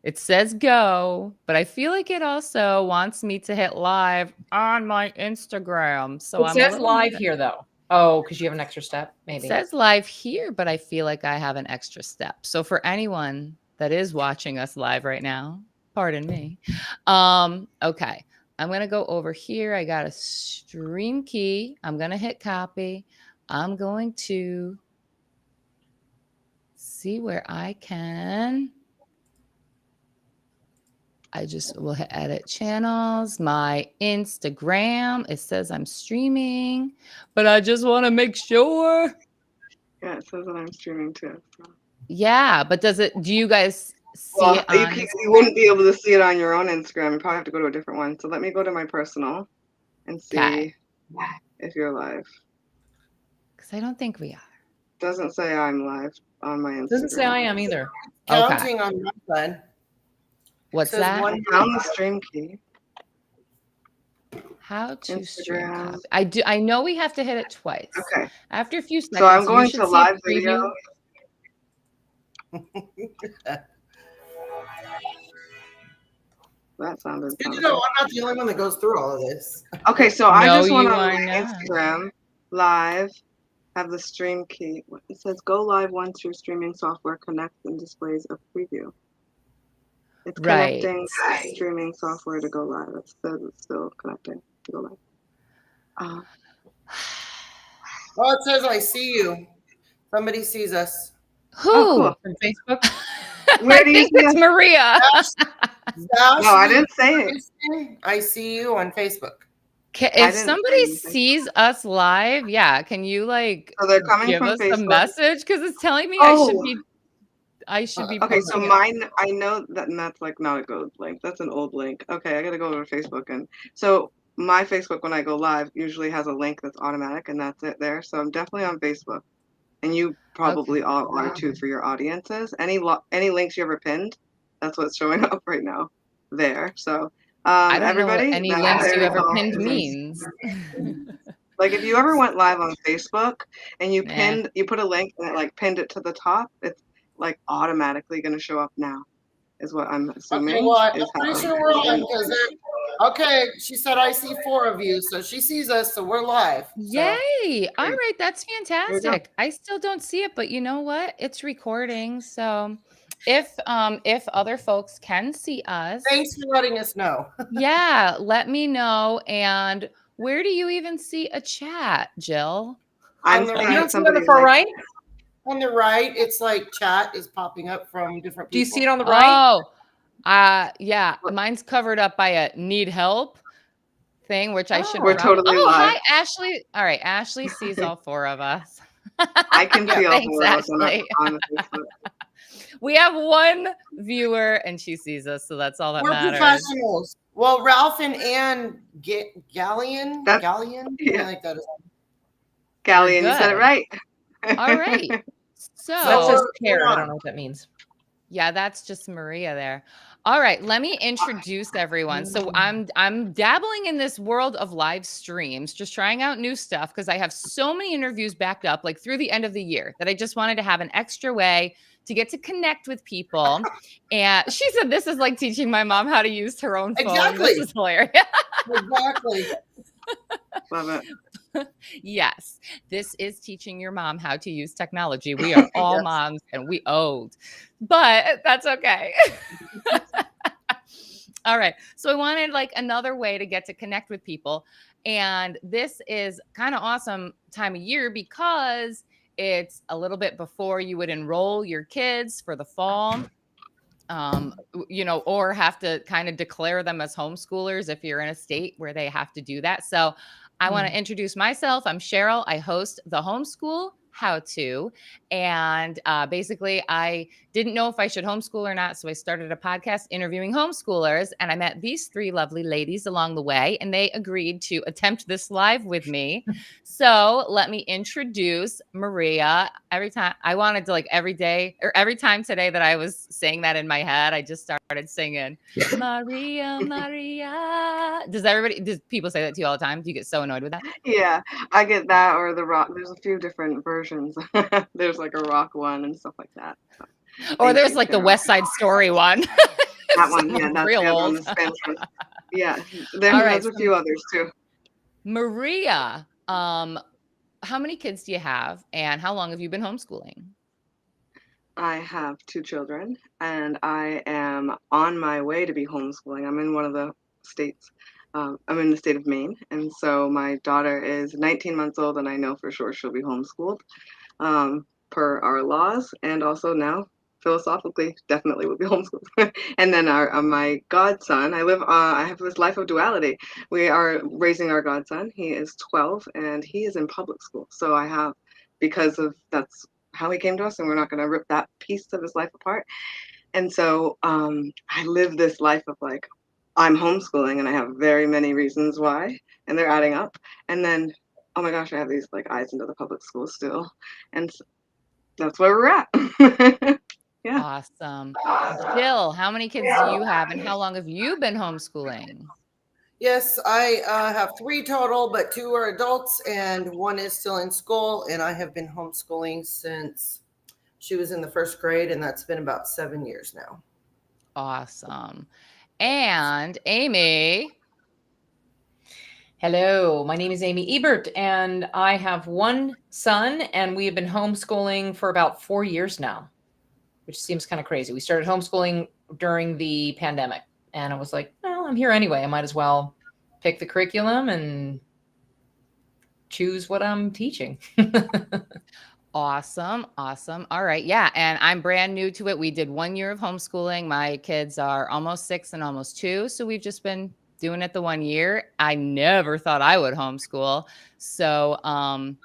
It says go, but I feel like it also wants me to hit live on my Instagram. So it says live here though. Oh, because you have an extra step, maybe. It says live here, but I feel like I have an extra step. So for anyone that is watching us live right now, pardon me. Okay. I'm going to go over here. I got a stream key. I'm going to hit copy. I'm going to see where I can. I just will hit edit channels, my Instagram. It says I'm streaming, but I just want to make sure. Yeah, it says that I'm streaming too. So. Yeah, but do you guys see it on you wouldn't be able to see it on your own Instagram. You probably have to go to a different one. So let me go to my personal and see if you're live. Because I don't think we are. Doesn't say I'm live on my Instagram. Doesn't say I am either. Counting on my side. What's that? Down the stream key. How to stream copy. I know we have to hit it twice. Okay. After a few seconds. So I'm going to live video. That sounded. I'm not the only one that goes through all of this. Okay, so I just want to on Instagram live. Have the stream key. It says go live once your streaming software connects and displays a preview. It's connecting streaming software to go live. It says it's still connecting to go live. Oh, it says I see you. Somebody sees us. Who? Oh, cool. On Facebook? Where do you see it's Maria. No, I didn't say it. I see you on Facebook. If somebody sees us live, can you so they're coming give from us Facebook? A message? Because it's telling me I should be okay, so mine, I know that, and that's not a good link. That's an old link. Okay, I gotta go over to Facebook. And so my Facebook, when I go live, usually has a link that's automatic, and that's it there. So I'm definitely on Facebook. And you probably all are too for your audiences. Any links you ever pinned, that's what's showing up right now there. So I don't everybody, know what any links you ever pinned means. Like if you ever went live on Facebook and you put a link and it pinned it to the top, it's automatically going to show up now, is what I'm assuming. Okay, well, I'm pretty sure we're on because okay, she said I see 4 of you, so she sees us, so we're live. Yay! All right, that's fantastic. I still don't see it, but you know what? It's recording, so if other folks can see us, thanks for letting us know. let me know. And where do you even see a chat, Jill? On the far right. On the right, it's chat is popping up from different people. Do you see it on the right? Oh, mine's covered up by a need help thing, which I should. We're totally live. Hi, Ashley. All right, Ashley sees all 4 of us. I can see all 4 of us on Facebook. We have 1 viewer, and she sees us, so that's all that matters. We're professionals. Well, Ralph and Ann Gallion, yeah. like that. Gallion, you said it right. All right. So that says pair. I don't know what that means. Yeah, that's just Maria there. All right, let me introduce everyone. So I'm dabbling in this world of live streams, just trying out new stuff because I have so many interviews backed up through the end of the year that I just wanted to have an extra way to get to connect with people. And she said this is like teaching my mom how to use her own phone. Exactly. This is hilarious. Exactly. Love it. Yes, this is teaching your mom how to use technology. We are all moms and we old, but that's okay. All right. So I wanted another way to get to connect with people. And this is kind of awesome time of year because it's a little bit before you would enroll your kids for the fall. Or have to kind of declare them as homeschoolers if you're in a state where they have to do that. So I want to introduce myself. I'm Cheryl. I host the Homeschool How To. And basically, I didn't know if I should homeschool or not. So I started a podcast interviewing homeschoolers. And I met these 3 lovely ladies along the way. And they agreed to attempt this live with me. So let me introduce Maria. Every time I wanted to every day or every time today that I was saying that in my head, I just started singing Maria, Maria. Does people say that to you all the time? Do you get so annoyed with that? Yeah, I get that or the rock. There's a few different versions. There's a rock one and stuff like that. So, or there's the West Side Story one. That one, yeah, that's Real the other one, old. the Spanish one. Yeah, All right, there's a so few others too. Maria, how many kids do you have, and how long have you been homeschooling? I have two children, and I am on my way to be homeschooling. I'm in one of the states. I'm in the state of Maine, and so my daughter is 19 months old, and I know for sure she'll be homeschooled per our laws, and also now philosophically definitely will be homeschooled. And then our my godson, I have this life of duality. We are raising our godson. He is 12, and he is in public school. So I have, because of that's how he came to us, and we're not going to rip that piece of his life apart. And so I live this life of like, I'm homeschooling and I have very many reasons why, and they're adding up. And then, oh my gosh, I have these like eyes into the public school still. And that's where we're at. Yeah. Awesome. Jill, how many kids do you have, and how long have you been homeschooling? Yes, I have 3 total, but 2 are adults and 1 is still in school. And I have been homeschooling since she was in the 1st grade, and that's been about 7 years now. Awesome. And Amy. Hello, my name is Amy Ebert, and I have 1 son, and we have been homeschooling for about 4 years now, which seems kind of crazy. We started homeschooling during the pandemic, and I was like, well, I'm here anyway. I might as well pick the curriculum and choose what I'm teaching. Awesome. Awesome. All right. Yeah. And I'm brand new to it. We did 1 year of homeschooling. My kids are almost 6 and almost 2. So we've just been doing it the 1 year. I never thought I would homeschool. So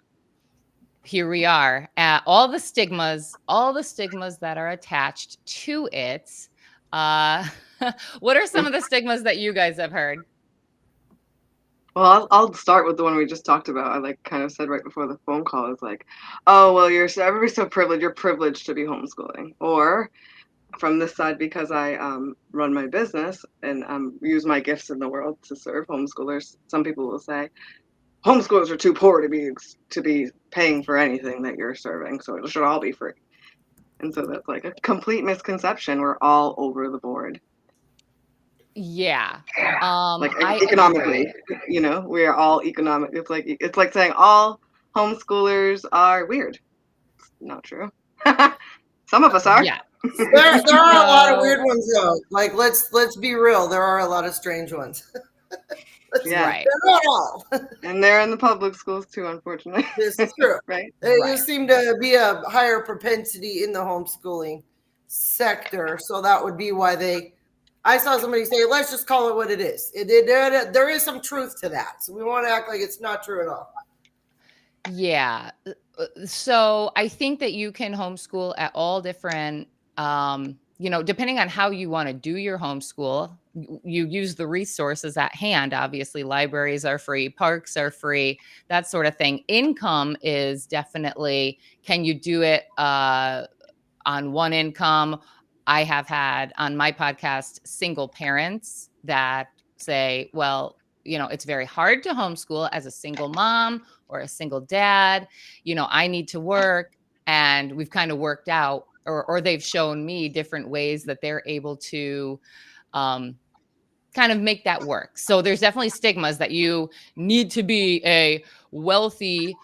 here we are at all the stigmas that are attached to it. What are some of the stigmas that you guys have heard? Well, I'll start with the one we just talked about. I like kind of said right before the phone call is like, oh, well, everybody's so privileged. You're privileged to be homeschooling. Or from this side, because I run my business and use my gifts in the world to serve homeschoolers, some people will say homeschoolers are too poor to be paying for anything that you're serving, so it should all be free. And so that's like a complete misconception. We're all over the board. Yeah. Like I economically, agree. we are all economic. It's like saying all homeschoolers are weird. It's not true. Some of us are. Yeah. There are a lot of So, weird ones though. Like let's be real. There are a lot of strange ones. Yeah. right. They're not all. And they're in the public schools too, unfortunately. This is true. Right. There Right. just seem to be a higher propensity in the homeschooling sector. So that would be why I saw somebody say, let's just call it what it is. There is some truth to that. So we want to act like it's not true at all. Yeah. So I think that you can homeschool at all different, depending on how you want to do your homeschool, you use the resources at hand. Obviously, libraries are free, parks are free, that sort of thing. Income is definitely, can you do it on one income? I have had on my podcast single parents that say, well, it's very hard to homeschool as a single mom or a single dad. I need to work. And we've kind of worked out, or they've shown me different ways that they're able to kind of make that work. So there's definitely stigmas that you need to be a wealthy,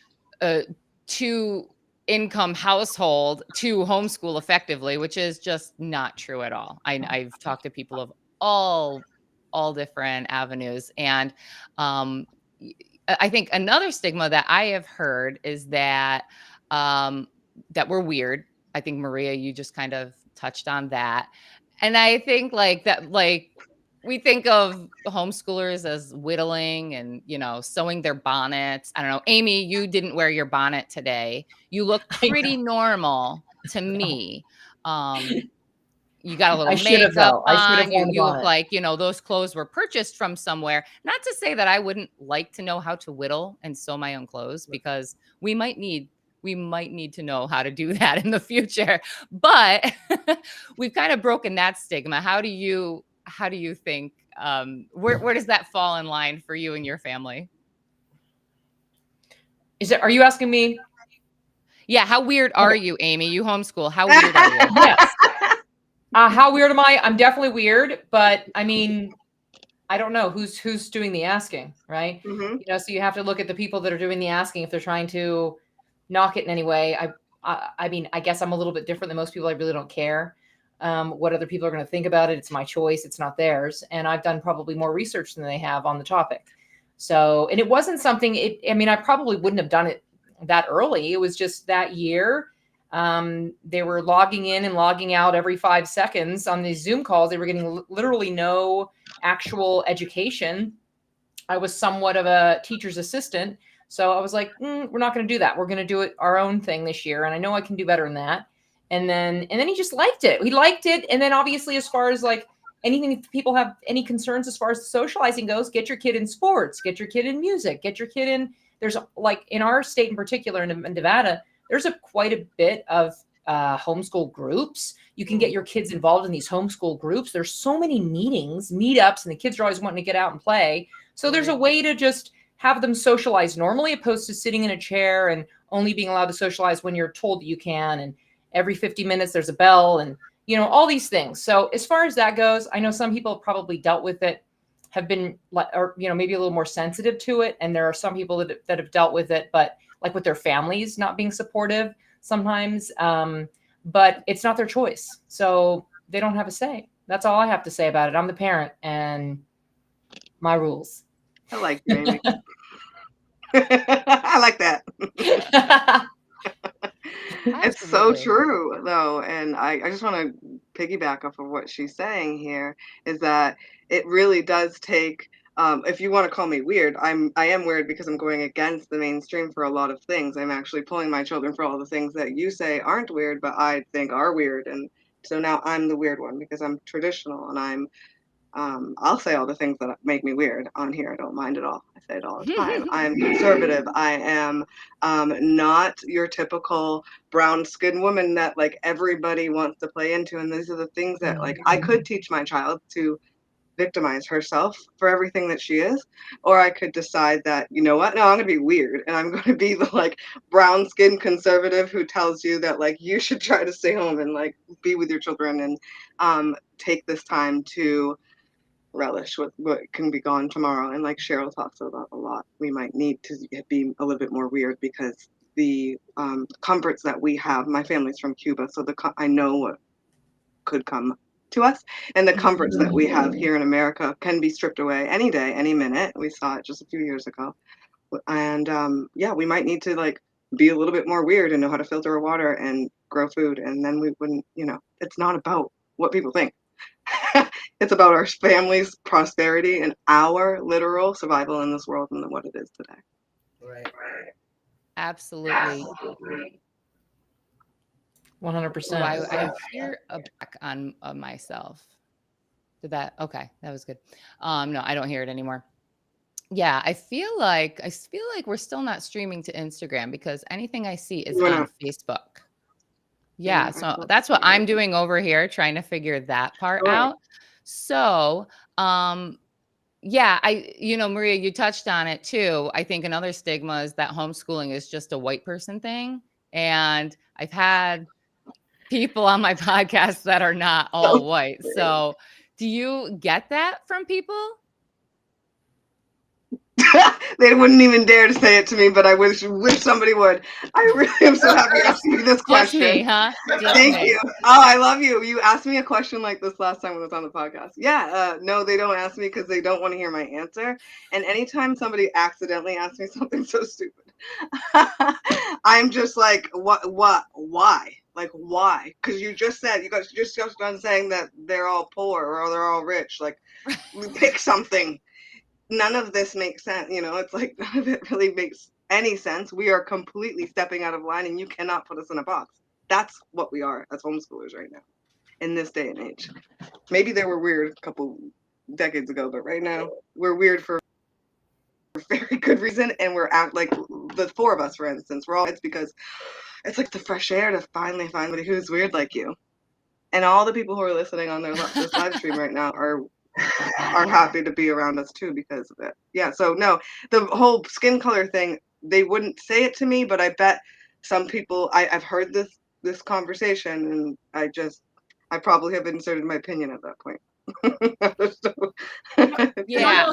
2-income household to homeschool effectively, which is just not true at all. I've talked to people of all different avenues. And I think another stigma that I have heard is that that we're weird. I think, Maria, you just kind of touched on that. And I think we think of homeschoolers as whittling and, sewing their bonnets. I don't know. Amy, you didn't wear your bonnet today. You look pretty normal to me. You got a little makeup on. You look like, those clothes were purchased from somewhere. Not to say that I wouldn't like to know how to whittle and sew my own clothes, because we might need to know how to do that in the future. But we've kind of broken that stigma. How do you think, where does that fall in line for you and your family? Are you asking me? Yeah. How weird are you, Amy? You homeschool. How weird are you? Yes. How weird am I? I'm definitely weird, but I mean, I don't know who's doing the asking, right? Mm-hmm. So you have to look at the people that are doing the asking if they're trying to knock it in any way. I mean, I guess I'm a little bit different than most people. I really don't care what other people are going to think about it. It's my choice. It's not theirs. And I've done probably more research than they have on the topic. So, and it wasn't something. I mean, I probably wouldn't have done it that early. It was just that year. They were logging in and logging out every 5 seconds on these Zoom calls. They were getting literally no actual education. I was somewhat of a teacher's assistant. So I was like, we're not going to do that. We're going to do it our own thing this year. And I know I can do better than that. And then he just liked it. He liked it. And then obviously, as far as like anything, if people have any concerns as far as socializing goes, get your kid in sports, get your kid in music, get your kid in, there's like in our state in particular, in Nevada, there's quite a bit of homeschool groups. You can get your kids involved in these homeschool groups. There's so many meetings, meetups, and the kids are always wanting to get out and play. So there's a way to just have them socialize normally, opposed to sitting in a chair and only being allowed to socialize when you're told that you can. And every 50 minutes there's a bell and, all these things. So as far as that goes, I know some people have probably dealt with it, have been, or, maybe a little more sensitive to it. And there are some people that have dealt with it, but like with their families not being supportive sometimes. But it's not their choice. So they don't have a say. That's all I have to say about it. I'm the parent and my rules. I like you, Amy. I like that. It's so true, though. And I just want to piggyback off of what she's saying here, is that it really does take, if you want to call me weird, I am weird because I'm going against the mainstream for a lot of things. I'm actually pulling my children for all the things that you say aren't weird, but I think are weird. And so now I'm the weird one because I'm traditional and I'll say all the things that make me weird on here. I don't mind at all. I say it all the time. I'm conservative. I am not your typical brown skinned woman that like everybody wants to play into. And these are the things that like I could teach my child to victimize herself for everything that she is, or I could decide that, you know what, no, I'm gonna be weird and I'm gonna be the like brown skinned conservative who tells you that like you should try to stay home and like be with your children and take this time to relish what can be gone tomorrow. And like Cheryl talks about a lot, we might need to be a little bit more weird because the comforts that we have, my family's from Cuba, so I know what could come to us, and the comforts that we have here in America can be stripped away any day, any minute. We saw it just a few years ago. And yeah, we might need to like be a little bit more weird and know how to filter our water and grow food, and then we wouldn't, it's not about what people think. It's about our family's prosperity and our literal survival in this world and what it is today. Right. Absolutely. 100%. I hear a back on myself. Okay, that was good. No, I don't hear it anymore. Yeah, I feel like we're still not streaming to Instagram because anything I see is on Facebook. Yeah, so that's what I'm doing over here, trying to figure that part out. So, yeah, Maria, you touched on it too. I think another stigma is that homeschooling is just a white person thing. And I've had people on my podcast that are not all white. So do you get that from people? They wouldn't even dare to say it to me, but I wish somebody would. I really am so happy you asked me this question. Just me, huh? Thank you. Oh, I love you. You asked me a question like this last time when I was on the podcast. Yeah, no, they don't ask me because they don't want to hear my answer. And anytime somebody accidentally asks me something so stupid, I'm just like, what, why? Like, why? Because you guys just got done saying that they're all poor or they're all rich. Like, pick something. None of this makes sense. It's like none of it really makes any sense. We are completely stepping out of line and you cannot put us in a box. That's what we are as homeschoolers right now in this day and age. Maybe they were weird a couple decades ago, but right now we're weird for a very good reason. And we're out like the four of us, for instance, it's because it's like the fresh air to finally find somebody who's weird like you. And all the people who are listening on this live stream right now are happy to be around us too because of it. Yeah, so no, the whole skin color thing, they wouldn't say it to me, but I bet some people, I've heard this conversation and I probably have inserted my opinion at that point. Yeah,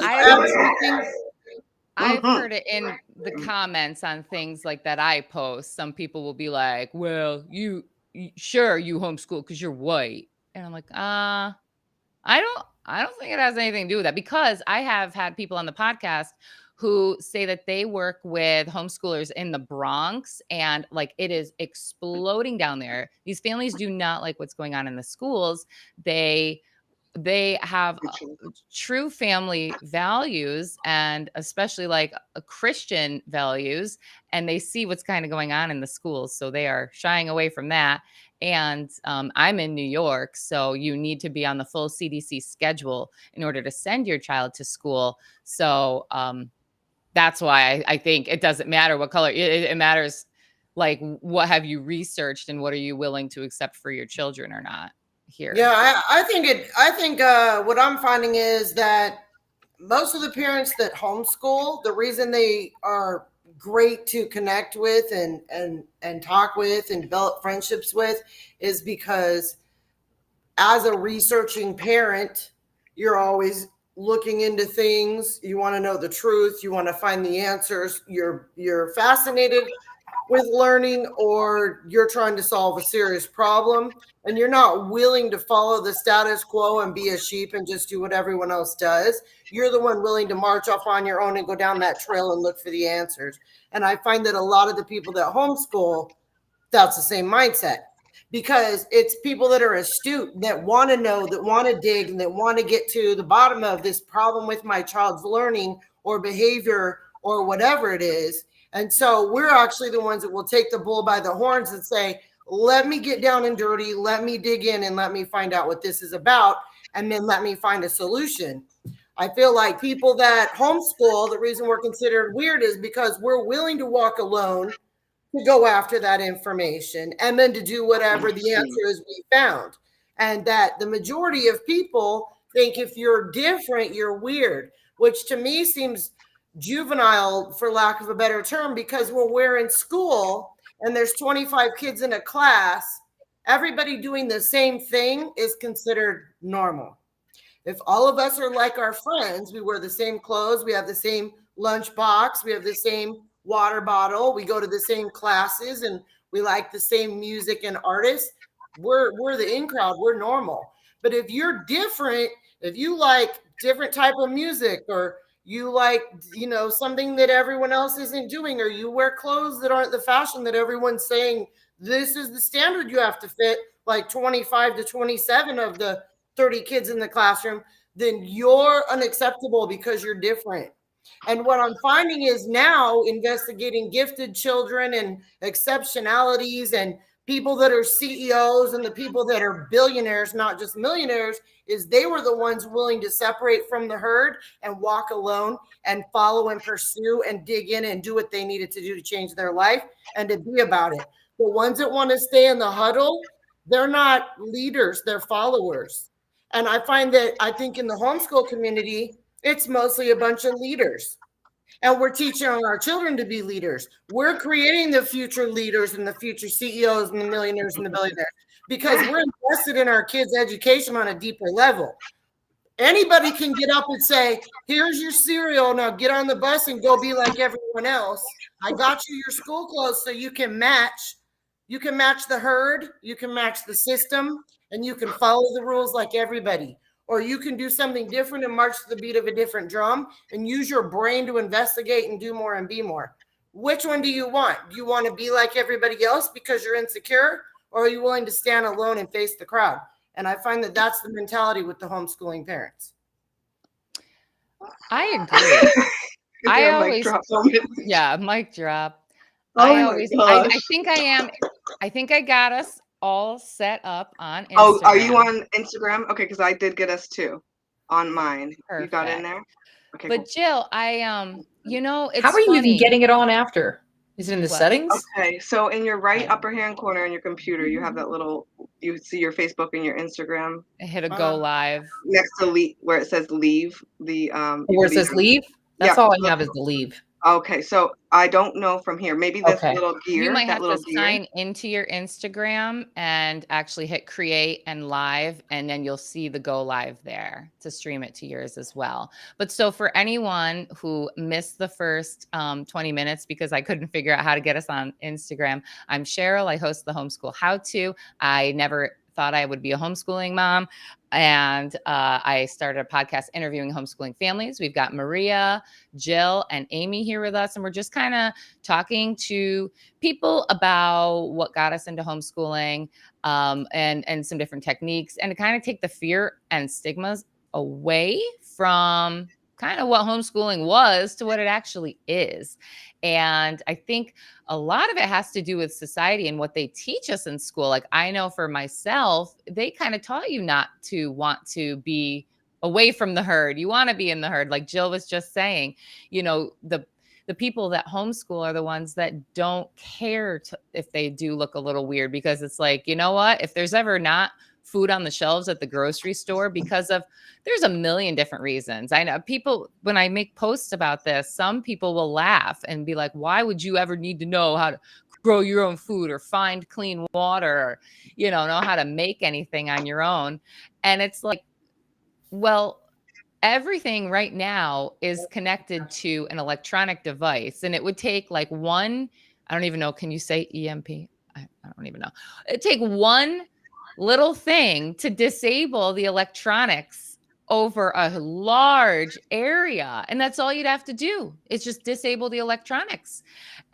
I've Mhm. heard it in the comments on things like that I post. Some people will be like, "Well, sure you homeschool because you're white," and I'm like, I don't think it has anything to do with that because I have had people on the podcast who say that they work with homeschoolers in the Bronx and like it is exploding down there. These families do not like what's going on in the schools. They have true family values and especially like a Christian values, and they see what's kind of going on in the schools. So they are shying away from that. And I'm in New York, so you need to be on the full CDC schedule in order to send your child to school. So that's why I think it doesn't matter what color. It matters like what have you researched and what are you willing to accept for your children or not here. Yeah, I think what I'm finding is that most of the parents that homeschool, the reason they are great to connect with and talk with and develop friendships with is because as a researching parent, you're always looking into things. You want to know the truth. You want to find the answers. You're fascinated with learning, or you're trying to solve a serious problem, and you're not willing to follow the status quo and be a sheep and just do what everyone else does. You're the one willing to march off on your own and go down that trail and look for the answers. And I find that a lot of the people that homeschool, that's the same mindset, because it's people that are astute, that want to know, that want to dig, and that want to get to the bottom of this problem with my child's learning or behavior or whatever it is. And so we're actually the ones that will take the bull by the horns and say, let me get down and dirty, let me dig in and let me find out what this is about, and then let me find a solution. I feel like people that homeschool, the reason we're considered weird is because we're willing to walk alone to go after that information and then to do whatever the answer is we found. And that the majority of people think if you're different, you're weird, which to me seems juvenile, for lack of a better term, because when we're in school and there's 25 kids in a class, everybody doing the same thing is considered normal. If all of us are like our friends, we wear the same clothes, we have the same lunch box, we have the same water bottle, we go to the same classes, and we like the same music and artists, we're the in crowd, we're normal. But if you're different, if you like different type of music, or you like, something that everyone else isn't doing, or you wear clothes that aren't the fashion that everyone's saying this is the standard you have to fit, like 25 to 27 of the 30 kids in the classroom, then you're unacceptable because you're different. And what I'm finding is now investigating gifted children and exceptionalities and people that are CEOs and the people that are billionaires, not just millionaires, is they were the ones willing to separate from the herd and walk alone and follow and pursue and dig in and do what they needed to do to change their life and to be about it. The ones that want to stay in the huddle, they're not leaders, they're followers. And I think in the homeschool community, it's mostly a bunch of leaders. And we're teaching our children to be leaders. We're creating the future leaders and the future CEOs and the millionaires and the billionaires because we're invested in our kids' education on a deeper level. Anybody can get up and say, here's your cereal. Now get on the bus and go be like everyone else. I got you your school clothes so you can match. You can match the herd. You can match the system. And you can follow the rules like everybody. Or you can do something different and march to the beat of a different drum and use your brain to investigate and do more and be more. Which one do you want? Do you want to be like everybody else because you're insecure? Or are you willing to stand alone and face the crowd? And I find that that's the mentality with the homeschooling parents. I agree. I always, mic drop moment. yeah, mic drop. Oh I think I got us all set up on Instagram. Oh, are you on Instagram? Okay, because I did get us too on mine. Perfect. You got in there? Okay. But cool. Jill, it's How are you funny. even getting it on after? Is it in the What? settings? Okay, so in your right upper hand corner on your computer, you have that little, you see your Facebook and your Instagram Hit a go live. next to leave, where it says leave. Where it says leave? That's all I have is the leave. Okay, so I don't know from here. Maybe this Okay. little You gear, might that have to little gear. sign into your Instagram and actually hit create and live, and then you'll see the go live there to stream it to yours as well. But so for anyone who missed the first 20 minutes because I couldn't figure out how to get us on Instagram, I'm Cheryl. I host the Homeschool How To. I never thought I would be a homeschooling mom. And I started a podcast interviewing homeschooling families. We've got Maria, Jill, and Amy here with us. And we're just kind of talking to people about what got us into homeschooling, and some different techniques, and to kind of take the fear and stigmas away from kind of what homeschooling was to what it actually is. And I think a lot of it has to do with society and what they teach us in school. Like, I know for myself, they kind of taught you not to want to be away from the herd. You want to be in the herd. Like Jill was just saying, the people that homeschool are the ones that don't care if they do look a little weird, because it's like, you know what? If there's ever not food on the shelves at the grocery store there's a million different reasons. I know people, when I make posts about this, some people will laugh and be like, why would you ever need to know how to grow your own food or find clean water or, know how to make anything on your own? And it's like, well, everything right now is connected to an electronic device, and it would take like one, I don't even know, can you say EMP? I don't even know. It'd take one little thing to disable the electronics over a large area. And that's all you'd have to do. It's just disable the electronics.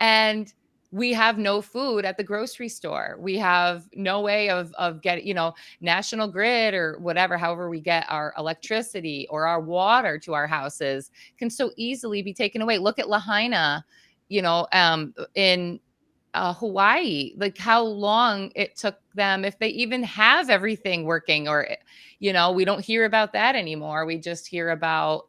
And we have no food at the grocery store. We have no way of getting, National Grid or whatever, however we get our electricity or our water to our houses can so easily be taken away. Look at Lahaina, in Hawaii, like how long it took them, if they even have everything working, or, we don't hear about that anymore. We just hear about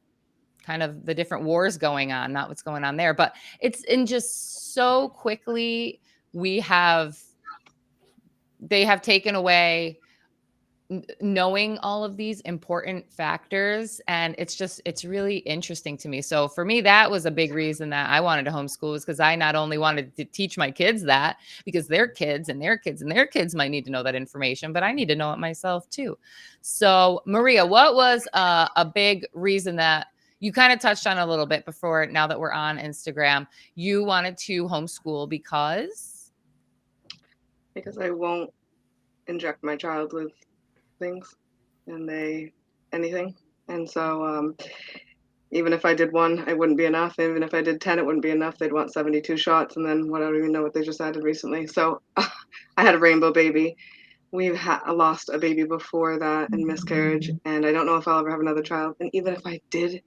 kind of the different wars going on, not what's going on there. But it's in just so quickly they have taken away knowing all of these important factors. And it's really interesting to me. So for me, that was a big reason that I wanted to homeschool, was because I not only wanted to teach my kids that, because their kids and their kids and their kids might need to know that information, but I need to know it myself too. So Maria, what was a big reason that you kind of touched on a little bit before, now that we're on Instagram, you wanted to homeschool because I won't inject my child with things and anything. And so even if I did one, it wouldn't be enough. Even if I did 10, it wouldn't be enough. They'd want 72 shots. And then I don't even know what they just added recently. So I had a rainbow baby. We've lost a baby before that in miscarriage. And I don't know if I'll ever have another child. And even if I did,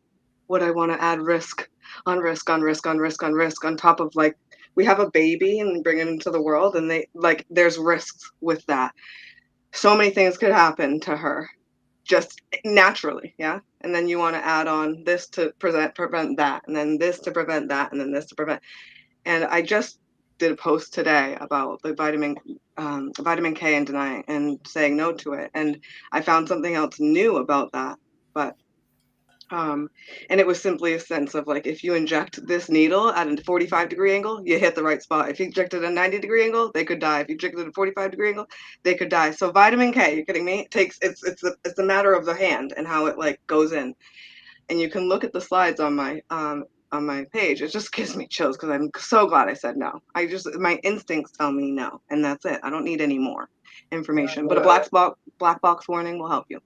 would I want to add risk on risk on risk on risk on risk on top of, like, we have a baby and bring it into the world, and there's risks with that. So many things could happen to her just naturally, yeah? And then you want to add on this to prevent that, and then this to prevent that, and then this to prevent. And I just did a post today about the vitamin K and denying and saying no to it. And I found something else new about that. But and it was simply a sense of, like, if you inject this needle at a 45-degree angle, you hit the right spot. If you injected a 90-degree angle, they could die. If you injected a 45-degree angle, they could die. So vitamin K, you're kidding me? It's a matter of the hand and how it, like, goes in. And you can look at the slides on my page. It just gives me chills because I'm so glad I said no. My instincts tell me no, and that's it. I don't need any more information. But a black box warning will help you.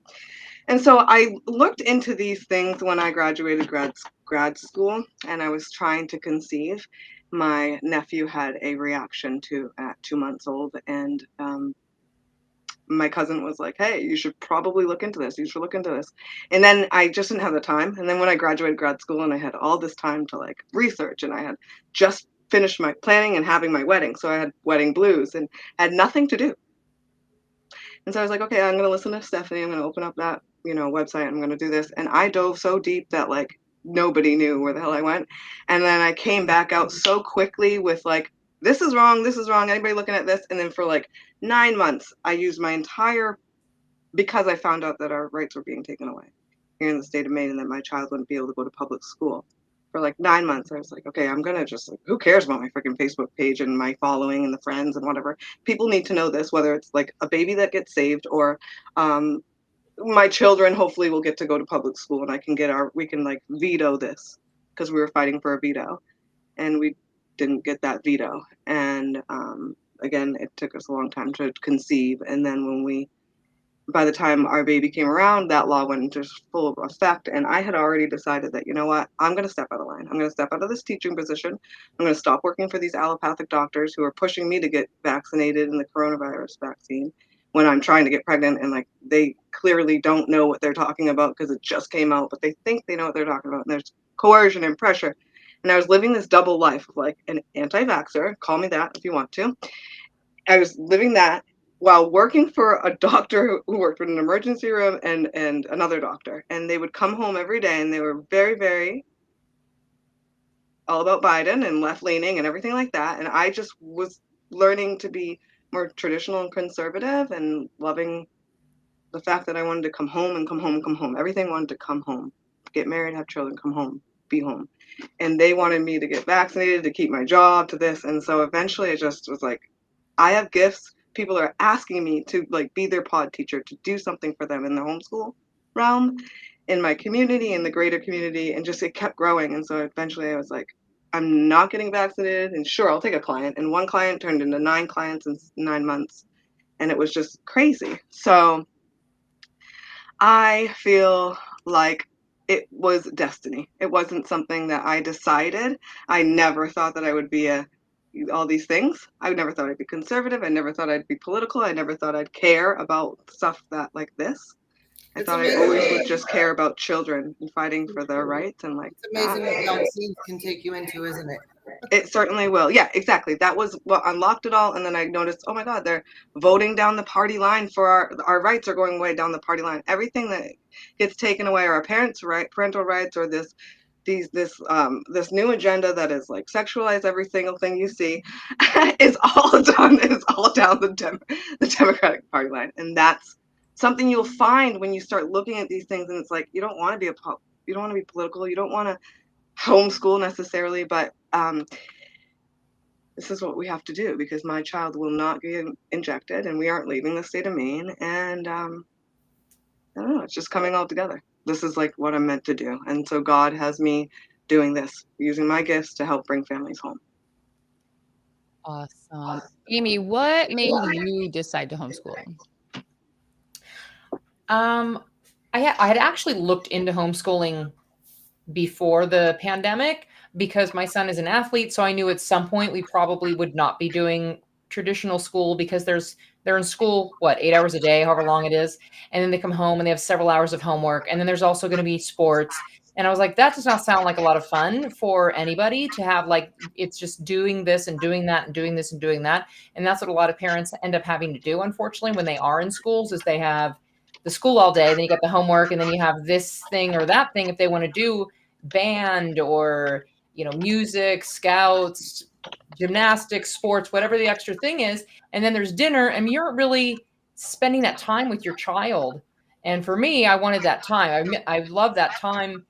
And so I looked into these things when I graduated grad school, and I was trying to conceive. My nephew had a reaction at 2 months old, and my cousin was like, hey, you should probably look into this. You should look into this. And then I just didn't have the time. And then when I graduated grad school and I had all this time to, like, research, and I had just finished my planning and having my wedding. So I had wedding blues and had nothing to do. And so I was like, okay, I'm going to listen to Stephanie. I'm going to open up that, website. I'm going to do this. And I dove so deep that, like, nobody knew where the hell I went. And then I came back out so quickly with, like, this is wrong. Anybody looking at this? And then for like 9 months, I used my because I found out that our rights were being taken away here in the state of Maine, and that my child wouldn't be able to go to public school for like 9 months. I was like, okay, I'm gonna just like, who cares about my freaking Facebook page and my following and the friends and whatever. People need to know this, whether it's like a baby that gets saved or my children hopefully will get to go to public school and we can like veto this because we were fighting for a veto and we didn't get that veto. And again, it took us a long time to conceive. And then by the time our baby came around, that law went into full effect. And I had already decided that, you know what, I'm going to step out of line. I'm going to step out of this teaching position. I'm going to stop working for these allopathic doctors who are pushing me to get vaccinated in the coronavirus vaccine when I'm trying to get pregnant. And like, they clearly don't know what they're talking about because it just came out, but they think they know what they're talking about. And there's coercion and pressure. And I was living this double life of like an anti-vaxxer, call me that if you want to. I was living that while working for a doctor who worked in an emergency room and another doctor. And they would come home every day and they were very, very all about Biden and left leaning and everything like that. And I just was learning to be more traditional and conservative and loving the fact that I wanted to come home and come home and come home. Everything wanted to come home, get married, have children, come home, be home. And they wanted me to get vaccinated, to keep my job, to this. And so eventually it just was like, I have gifts. People are asking me to like be their pod teacher, to do something for them in the homeschool realm, in my community, in the greater community, and just it kept growing. And so eventually I was like, I'm not getting vaccinated, and sure, I'll take a client. And one client turned into 9 clients in 9 months, and it was just crazy. So I feel like it was destiny. It wasn't something that I decided. I never thought that I would be all these things. I never thought I'd be conservative. I never thought I'd be political. I never thought I'd care about stuff that like this. I thought I always would just care about children and fighting for their rights and like. It's amazing what vaccines can take you into, isn't it? It certainly will. Yeah, exactly. That was what unlocked it all. And then I noticed, oh my God, they're voting down the party line for our rights are going way down the party line. Everything that gets taken away, our parental rights, or this new agenda that is like sexualize every single thing you see is all down the Democratic Party line. And that's something you'll find when you start looking at these things. And it's like, you don't want to be political. You don't want to homeschool necessarily, but this is what we have to do because my child will not get injected and we aren't leaving the state of Maine. And I don't know, it's just coming all together. This is like what I'm meant to do. And so God has me doing this, using my gifts to help bring families home. Awesome. Amy, what made you decide to homeschool? I had actually looked into homeschooling before the pandemic because my son is an athlete. So I knew at some point we probably would not be doing traditional school because they're in school, 8 hours a day, however long it is. And then they come home and they have several hours of homework. And then there's also going to be sports. And I was like, that does not sound like a lot of fun for anybody to have. Like, it's just doing this and doing that and doing this and doing that. And that's what a lot of parents end up having to do, unfortunately, when they are in schools, is they have the school all day, then you got the homework, and then you have this thing or that thing if they want to do band or, music, scouts, gymnastics, sports, whatever the extra thing is. And then there's dinner, and you're really spending that time with your child. And for me, I wanted that time. I love that time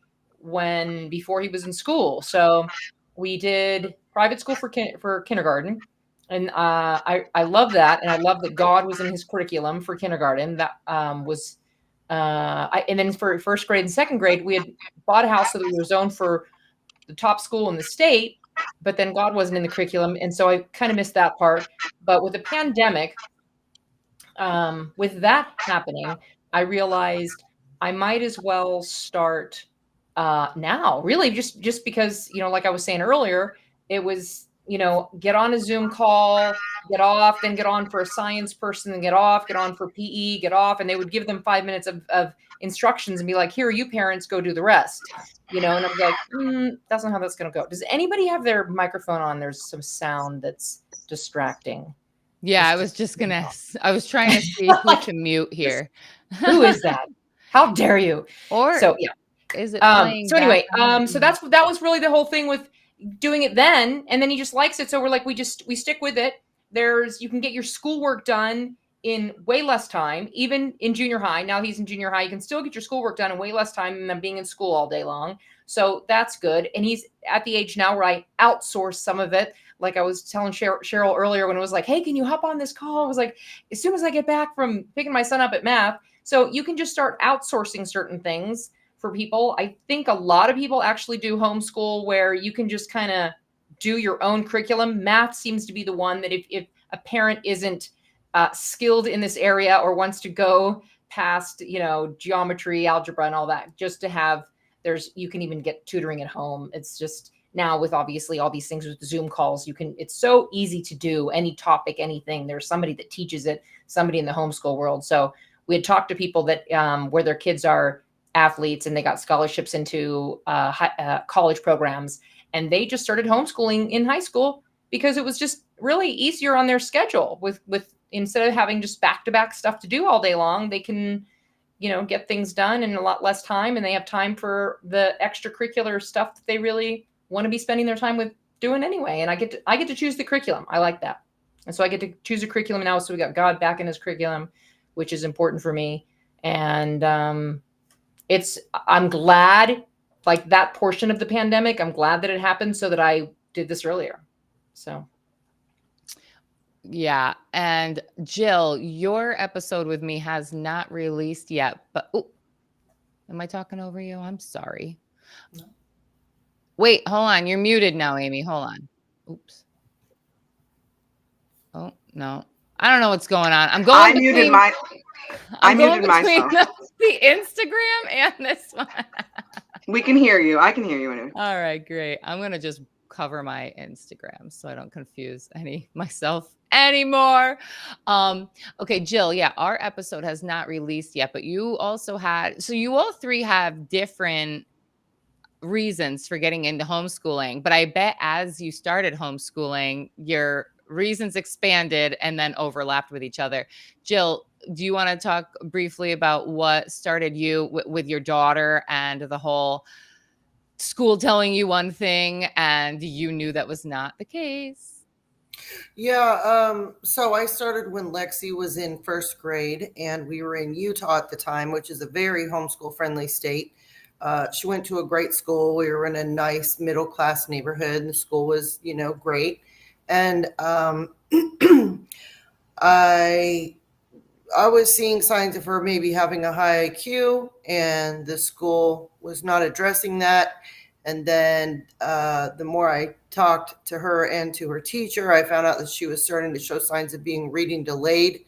before he was in school. So we did private school for kindergarten. And I love that. And I love that God was in his curriculum for kindergarten. That was, and then for first grade and second grade, we had bought a house so that we were zoned for the top school in the state, but then God wasn't in the curriculum. And so I kind of missed that part. But with the pandemic, with that happening, I realized I might as well start now, really, just because, like I was saying earlier, it was, get on a Zoom call, get off, then get on for a science person, then get on for PE, get off. And they would give them 5 minutes of instructions and be like, here, you parents go do the rest, and I'm like, that's not how that's going to go. Does anybody have their microphone on? There's some sound that's distracting. Yeah, I was trying to see who to mute here. Who is that? How dare you? So, yeah. Is it playing so anyway, so that was really the whole thing with doing it then, and then he just likes it. So we're like, we stick with it. You can get your schoolwork done in way less time, even in junior high. Now he's in junior high. You can still get your schoolwork done in way less time than being in school all day long. So that's good. And he's at the age now where I outsource some of it. Like I was telling Cheryl earlier when it was like, hey, can you hop on this call? I was like, as soon as I get back from picking my son up at math. So you can just start outsourcing certain things for people. I think a lot of people actually do homeschool where you can just kind of do your own curriculum. Math seems to be the one that if a parent isn't skilled in this area or wants to go past, geometry, algebra, and all that, just to have, you can even get tutoring at home. It's just now with obviously all these things with Zoom calls, it's so easy to do any topic, anything. There's somebody that teaches it, somebody in the homeschool world. So we had talked to people that where their kids are athletes and they got scholarships into college programs, and they just started homeschooling in high school because it was just really easier on their schedule with instead of having just back-to-back stuff to do all day long, they can, get things done in a lot less time, and they have time for the extracurricular stuff that they really want to be spending their time with doing anyway. And I get to choose the curriculum. I like that. And so I get to choose a curriculum now. So we got God back in his curriculum, which is important for me. And I'm glad, like that portion of the pandemic, I'm glad that it happened so that I did this earlier. So. Yeah. And Jill, your episode with me has not released yet, but am I talking over you? I'm sorry. No. Wait, hold on. You're muted now, Amy. Hold on. Oops. Oh, no. I don't know what's going on. I'm going between myself. The Instagram and this one. We can hear you. I can hear you anyway. All right, great. I'm going to just cover my Instagram so I don't confuse myself anymore. Okay, Jill, yeah, our episode has not released yet, but you all three have different reasons for getting into homeschooling, but I bet as you started homeschooling, your reasons expanded and then overlapped with each other. Jill, do you want to talk briefly about what started you with your daughter and the whole school telling you one thing and you knew that was not the case? Yeah. So I started when Lexi was in first grade, and we were in Utah at the time, which is a very homeschool friendly state. She went to a great school. We were in a nice middle class neighborhood, and the school was, great. And I was seeing signs of her maybe having a high IQ, and the school was not addressing that. And then the more I talked to her and to her teacher, I found out that she was starting to show signs of being reading delayed.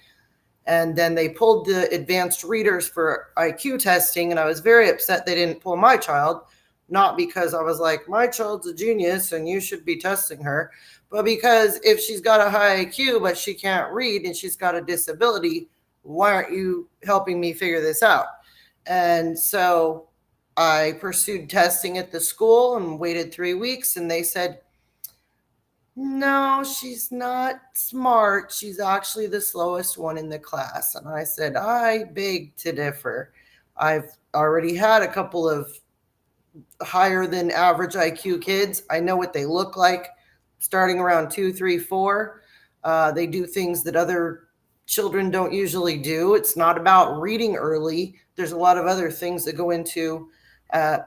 And then they pulled the advanced readers for IQ testing, and I was very upset they didn't pull my child, not because I was like, my child's a genius and you should be testing her, but because if she's got a high IQ but she can't read and she's got a disability, why aren't you helping me figure this out? And so I pursued testing at the school and waited 3 weeks, and they said, no, she's not smart. She's actually the slowest one in the class. And I said, I beg to differ. I've already had a couple of higher than average IQ kids. I know what they look like starting around 2, 3, 4. They do things that other children don't usually do. It's not about reading early. There's a lot of other things that go into a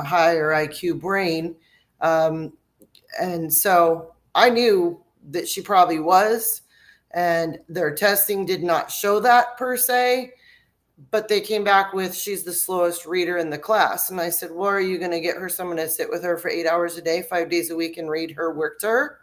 higher IQ brain. And so I knew that she probably was, and their testing did not show that per se, but they came back with, she's the slowest reader in the class. And I said, well, are you going to get her someone to sit with her for 8 hours a day, 5 days a week, and read her work to her?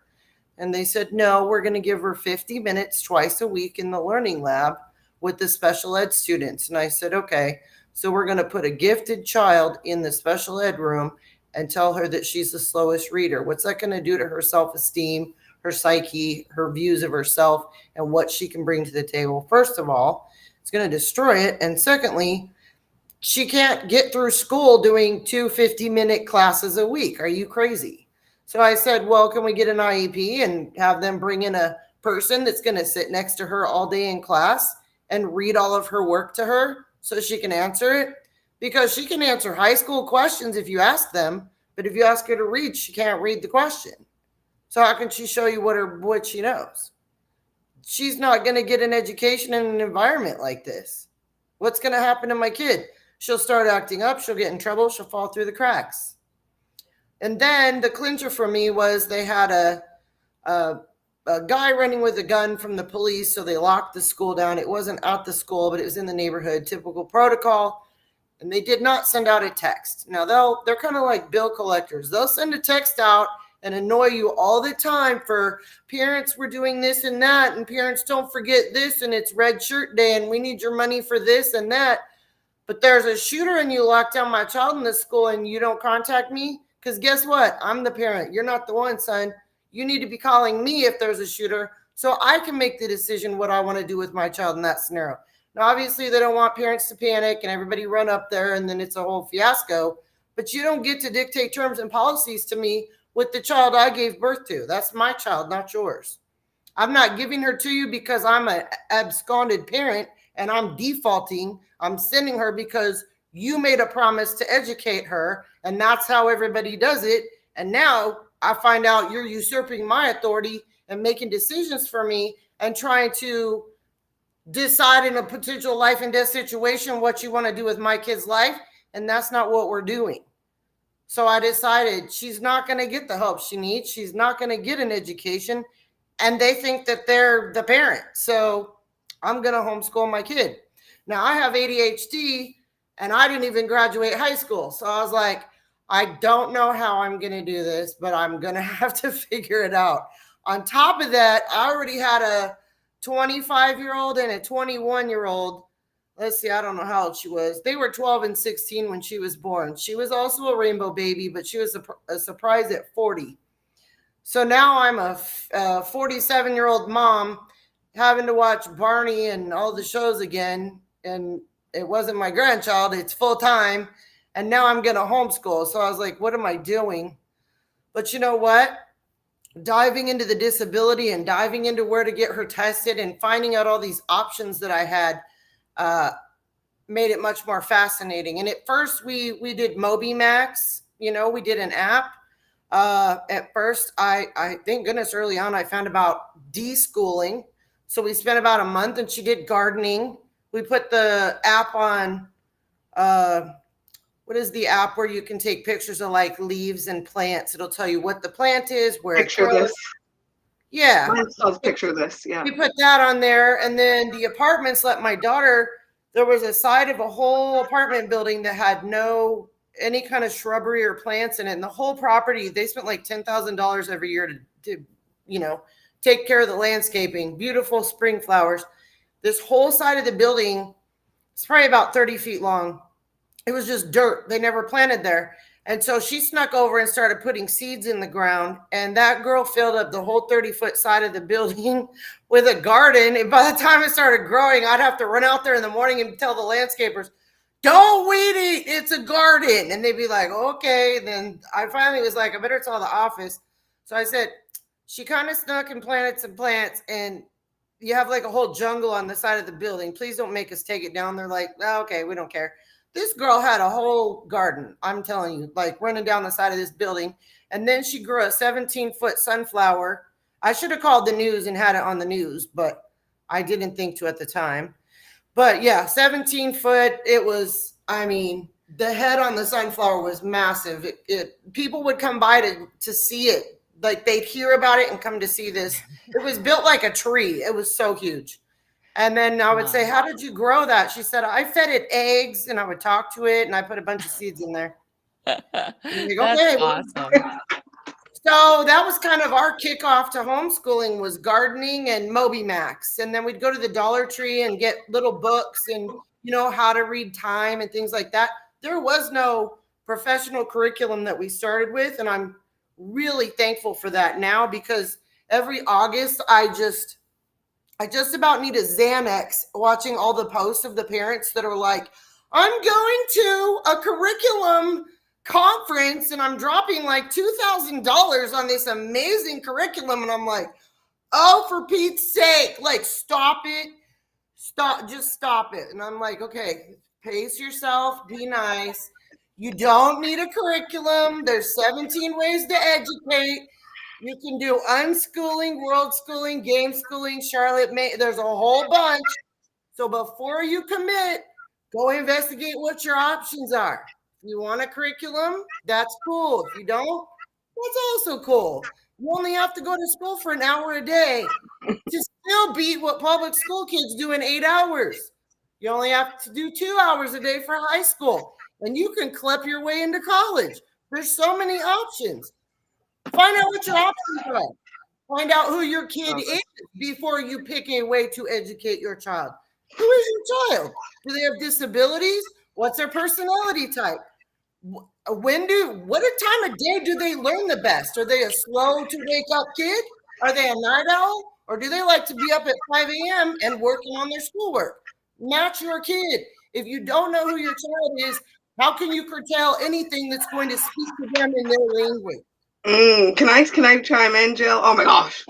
And they said, no, we're going to give her 50 minutes twice a week in the learning lab with the special ed students. And I said, okay, so we're going to put a gifted child in the special ed room and tell her that she's the slowest reader. What's that going to do to her self-esteem, her psyche, her views of herself, and what she can bring to the table? First of all, it's going to destroy it. And secondly, she can't get through school doing 2 50-minute classes a week. Are you crazy? So I said, well, can we get an IEP and have them bring in a person that's going to sit next to her all day in class and read all of her work to her so she can answer it? Because she can answer high school questions if you ask them, but if you ask her to read, she can't read the question. So how can she show you what she knows? she's not going to get an education in an environment like this. What's going to happen to my kid? She'll start acting up. She'll get in trouble. She'll fall through the cracks. And then the clincher for me was they had a guy running with a gun from the police, so they locked the school down. It wasn't at the school, but it was in the neighborhood, typical protocol. And they did not send out a text. Now, they're kind of like bill collectors. They'll send a text out and annoy you all the time for parents were doing this and that, and parents don't forget this, and it's red shirt day, and we need your money for this and that. But there's a shooter and you lock down my child in the school and you don't contact me? Because guess what? I'm the parent. You're not the one, son. You need to be calling me if there's a shooter so I can make the decision what I want to do with my child in that scenario. Now, obviously, they don't want parents to panic and everybody run up there and then it's a whole fiasco. But you don't get to dictate terms and policies to me with the child I gave birth to. That's my child, not yours. I'm not giving her to you because I'm an absconded parent and I'm defaulting. I'm sending her because you made a promise to educate her, and that's how everybody does it. And now I find out you're usurping my authority and making decisions for me and trying to decide in a potential life and death situation what you want to do with my kid's life. And that's not what we're doing. So I decided she's not going to get the help she needs. She's not going to get an education. And they think that they're the parent. So I'm going to homeschool my kid. Now, I have ADHD and I didn't even graduate high school. So I was like, I don't know how I'm going to do this, but I'm going to have to figure it out. On top of that, I already had a 25-year-old and a 21-year-old. Let's see, I don't know how old she was. They were 12 and 16 when she was born. She was also a rainbow baby, but she was a surprise at 40. So now I'm a 47-year-old mom having to watch Barney and all the shows again. And it wasn't my grandchild. It's full time. And now I'm going to homeschool. So I was like, what am I doing? But you know what? Diving into the disability and diving into where to get her tested and finding out all these options that I had made it much more fascinating. And at first we did MobiMax. We did an app. At first, I thank goodness early on I found about deschooling. So we spent about a month and she did gardening. We put the app on, what is the app where you can take pictures of like leaves and plants? It'll tell you what the plant is, where Picture it grows. this. Yeah. Mine says picture this. Yeah. We put that on there. And then the apartments let my daughter, there was a side of a whole apartment building that had no any kind of shrubbery or plants in it. And the whole property, they spent like $10,000 every year to take care of the landscaping, beautiful spring flowers. This whole side of the building is probably about 30 feet long. It was just dirt. They never planted there. And so she snuck over and started putting seeds in the ground. And that girl filled up the whole 30-foot side of the building with a garden. And by the time it started growing, I'd have to run out there in the morning and tell the landscapers, don't weed eat, it's a garden. And they'd be like, okay. Then I finally was like, I better tell the office. So I said, she kind of snuck and planted some plants, and you have like a whole jungle on the side of the building. Please don't make us take it down. They're like, oh, okay, we don't care. This girl had a whole garden, I'm telling you, like running down the side of this building. And then she grew a 17-foot sunflower. I should have called the news and had it on the news, but I didn't think to at the time. But yeah, 17-foot. It was, the head on the sunflower was massive. People would come by to see it. Like they'd hear about it and come to see this. It was built like a tree. It was so huge. And then I would say, how did you grow that? She said, I fed it eggs and I would talk to it and I put a bunch of seeds in there. That's okay, awesome. So that was kind of our kickoff to homeschooling, was gardening and MobiMax. And then we'd go to the Dollar Tree and get little books and, how to read time and things like that. There was no professional curriculum that we started with. And I'm really thankful for that now, because every August I just about need a Xanax watching all the posts of the parents that are like, I'm going to a curriculum conference and I'm dropping like $2,000 on this amazing curriculum. And I'm like, oh, for Pete's sake, like, stop it. Just stop it. And I'm like, okay, pace yourself, be nice. You don't need a curriculum. There's 17 ways to educate. You can do unschooling, world schooling, game schooling, Charlotte, May. There's a whole bunch. So before you commit, go investigate what your options are. If you want a curriculum, that's cool. If you don't, that's also cool. You only have to go to school for an hour a day to still beat what public school kids do in 8 hours. You only have to do 2 hours a day for high school, and you can clip your way into college. There's so many options. Find out what your options are. Find out who your kid is before you pick a way to educate your child. Who is your child? Do they have disabilities? What's their personality type? What time of day do they learn the best? Are they a slow to wake up kid? Are they a night owl? Or do they like to be up at 5 a.m. and working on their schoolwork? Match your kid. If you don't know who your child is, how can you curtail anything that's going to speak to them in their language? Can I chime in, Jill? Oh my gosh.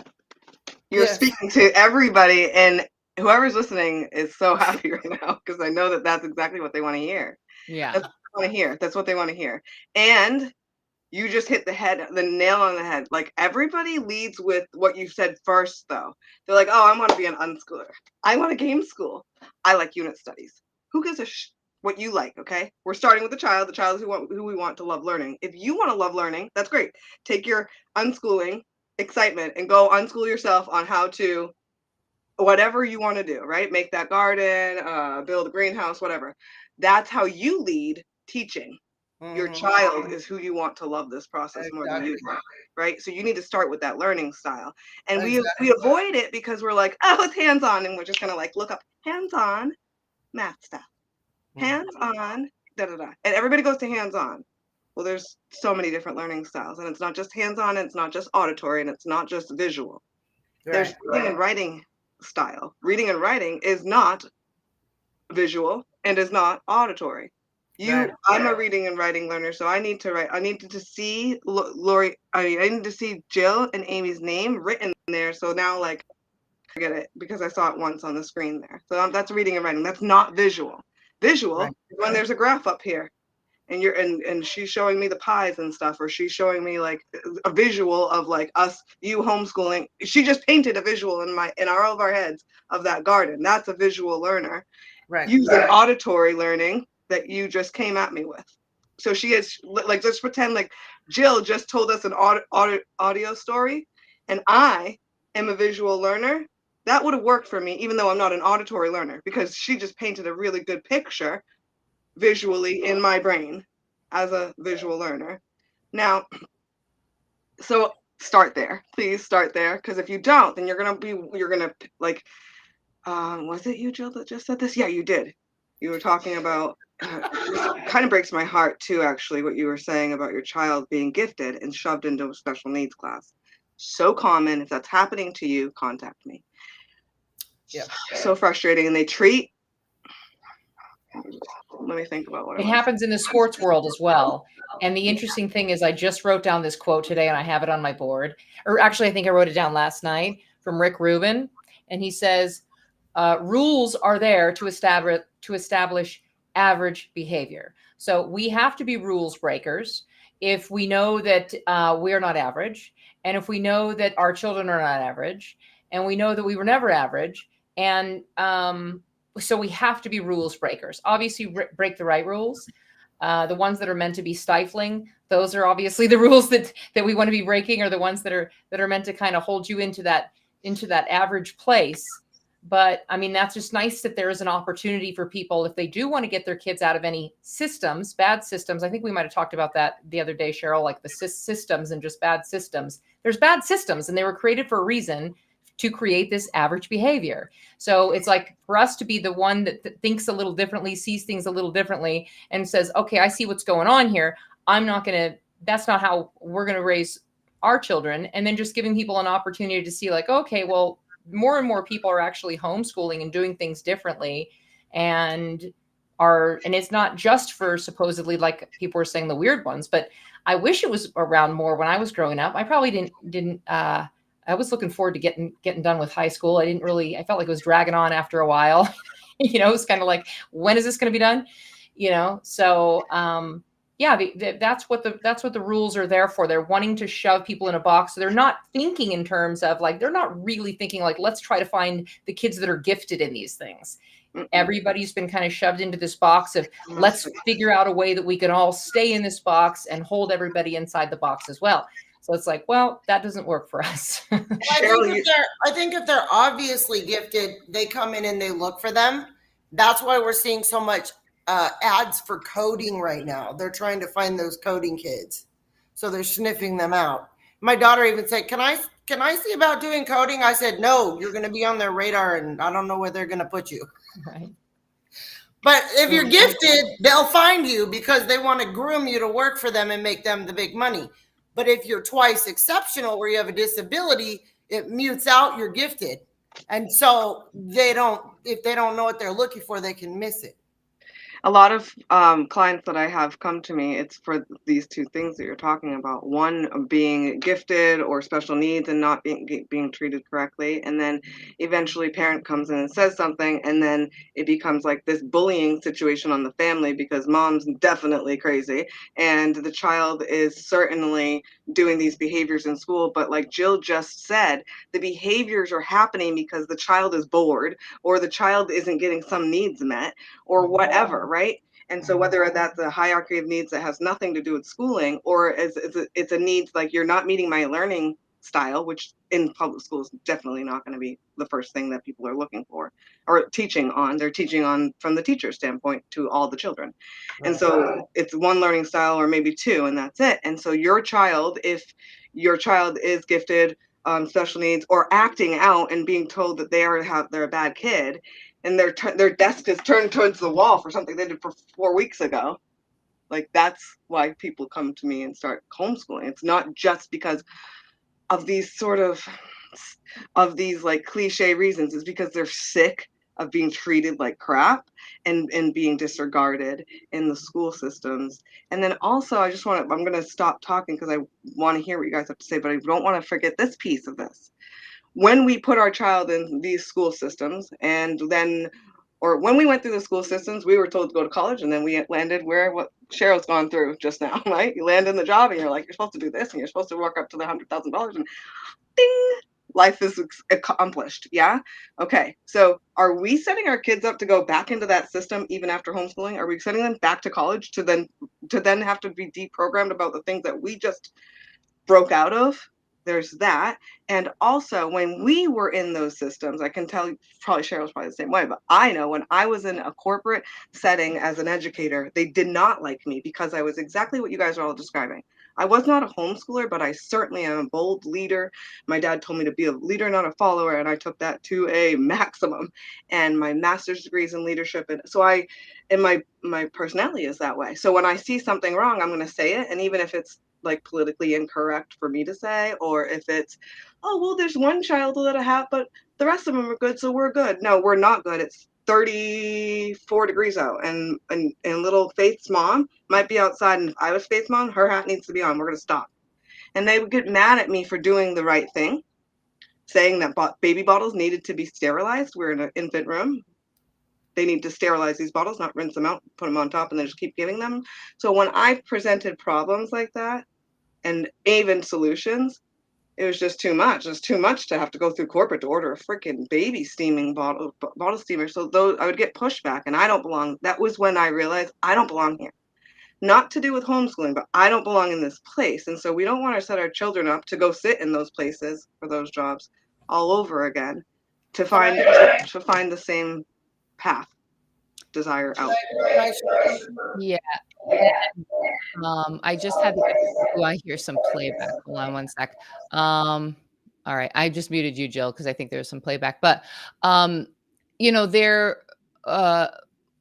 You're speaking to everybody, and whoever's listening is so happy right now because I know that that's exactly what they want to hear. Yeah. That's what they want to hear. That's what they want to hear. And you just hit the nail on the head. Like, everybody leads with what you said first, though. They're like, oh, I want to be an unschooler. I want a game school. I like unit studies. Who gives a what you like, okay? We're starting with the child. The child is who we want to love learning. If you want to love learning, that's great. Take your unschooling excitement and go unschool yourself on how to whatever you want to do, right? Make that garden, build a greenhouse, whatever. That's how you lead teaching. Your child is who you want to love this process more than you do, right? So you need to start with that learning style. And we avoid it because we're like, oh, it's hands-on, and we're just gonna like look up hands-on math stuff. Hands-on, da-da-da. And everybody goes to hands-on. Well, there's so many different learning styles, and it's not just hands-on, and it's not just auditory, and it's not just visual. There's reading and writing style. Reading and writing is not visual and is not auditory. I'm a reading and writing learner, so I need to write. I need to see Lori. I need to see Jill and Amy's name written there. So now, like, I get it because I saw it once on the screen there. So that's reading and writing. That's not visual. Visual is when there's a graph up here, and and she's showing me the pies and stuff, or she's showing me like a visual of like you homeschooling. She just painted a visual in all of our heads of that garden. That's a visual learner. Right. Using auditory learning that you just came at me with. So she is like, just pretend like Jill just told us an audio story, and I am a visual learner. That would have worked for me, even though I'm not an auditory learner, because she just painted a really good picture visually in my brain as a visual learner. Now, so start there. Please start there, because if you don't, then you're gonna like, was it you, Jill, that just said this? Yeah, you did. You were talking about, kind of breaks my heart too, actually, what you were saying about your child being gifted and shoved into a special needs class. So common. If that's happening to you, contact me. Yeah. So frustrating. And they treat, let me think about what it happens in the sports world as well. And the interesting thing is I just wrote down this quote today and I have it on my board. Or actually, I think I wrote it down last night from Rick Rubin. And he says, rules are there to establish average behavior. So we have to be rules breakers if we know that we're not average, and if we know that our children are not average, and we know that we were never average. And so we have to be rules breakers. Obviously, break the right rules. The ones that are meant to be stifling, those are obviously the rules that we want to be breaking, or the ones that are meant to kind of hold you into that average place. But I mean, that's just nice that there is an opportunity for people, if they do want to get their kids out of any systems, bad systems. I think we might have talked about that the other day, Cheryl, like the systems and just bad systems. There's bad systems, and they were created for a reason, to create this average behavior. So it's like for us to be the one that thinks a little differently, sees things a little differently, and says, okay, I see what's going on here. That's not how we're going to raise our children. And then just giving people an opportunity to see like, okay, well, more and more people are actually homeschooling and doing things differently. And it's not just for supposedly, like people were saying, the weird ones, but I wish it was around more when I was growing up. I probably didn't I was looking forward to getting done with high school. I felt like it was dragging on after a while. It was kind of like, when is this going to be done? So Yeah, that's what the rules are there for. They're wanting to shove people in a box. So they're not thinking in terms of like, they're not really thinking like, let's try to find the kids that are gifted in these things. Everybody's been kind of shoved into this box of let's figure out a way that we can all stay in this box and hold everybody inside the box as well. So it's like, well, that doesn't work for us. I think if they're obviously gifted, they come in and they look for them. That's why we're seeing so much ads for coding right now. They're trying to find those coding kids. So they're sniffing them out. My daughter even said, can I see about doing coding? I said, no, you're going to be on their radar and I don't know where they're going to put you. Right. But if you're gifted, they'll find you because they want to groom you to work for them and make them the big money. But if you're twice exceptional where you have a disability, it mutes out your gifted. And so if they don't know what they're looking for, they can miss it. A lot of clients that I have come to me, it's for these two things that you're talking about. One, being gifted or special needs and not being treated correctly. And then eventually parent comes in and says something, and then it becomes like this bullying situation on the family because mom's definitely crazy and the child is certainly doing these behaviors in school. But like Jill just said, the behaviors are happening because the child is bored or the child isn't getting some needs met or whatever, right? And so whether that's a hierarchy of needs that has nothing to do with schooling, or it's a need like you're not meeting my learning style, which in public schools definitely not going to be the first thing that people are looking for or teaching on. They're teaching on from the teacher standpoint to all the children. And so it's one learning style or maybe two, and that's it. And so your child, if your child is gifted, special needs, or acting out and being told that they're a bad kid, and their desk is turned towards the wall for something they did for 4 weeks ago. Like that's why people come to me and start homeschooling. It's not just because of these like cliche reasons. It's because they're sick of being treated like crap and being disregarded in the school systems. And then also I'm going to stop talking because I want to hear what you guys have to say, but I don't want to forget this piece of this. When we put our child in these school systems or when we went through the school systems, we were told to go to college, and then we landed what Cheryl's gone through just now, right? You land in the job and you're like, you're supposed to do this and you're supposed to work up to the $100,000 and ding, life is accomplished. Yeah. Okay. So are we setting our kids up to go back into that system even after homeschooling? Are we sending them back to college to then have to be deprogrammed about the things that we just broke out of? There's that. And also when we were in those systems, I can tell you, probably Cheryl's probably the same way, but I know when I was in a corporate setting as an educator, they did not like me because I was exactly what you guys are all describing. I was not a homeschooler, but I certainly am a bold leader. My dad told me to be a leader, not a follower, and I took that to a maximum. And my master's degree is in leadership, and so my personality is that way. So when I see something wrong, I'm going to say it, and even if it's like politically incorrect for me to say, or if it's, oh, well, there's one child that I have, but the rest of them are good, so we're good. No, we're not good. It's 34 degrees out, and little Faith's mom might be outside, and if I was Faith's mom, her hat needs to be on. We're going to stop. And they would get mad at me for doing the right thing, saying that baby bottles needed to be sterilized. We're in an infant room. They need to sterilize these bottles, not rinse them out, put them on top, and then just keep giving them. So when I presented problems like that and even solutions, it was just too much. It was too much to have to go through corporate to order a freaking baby steaming bottle steamer. So I would get pushback, and I don't belong. That was when I realized I don't belong here. Not to do with homeschooling, but I don't belong in this place. And so we don't want to set our children up to go sit in those places for those jobs all over again to find the same path desire out. Yeah. I just had I hear some playback. Hold on one sec. All right. I just muted you, Jill, because I think there's some playback. But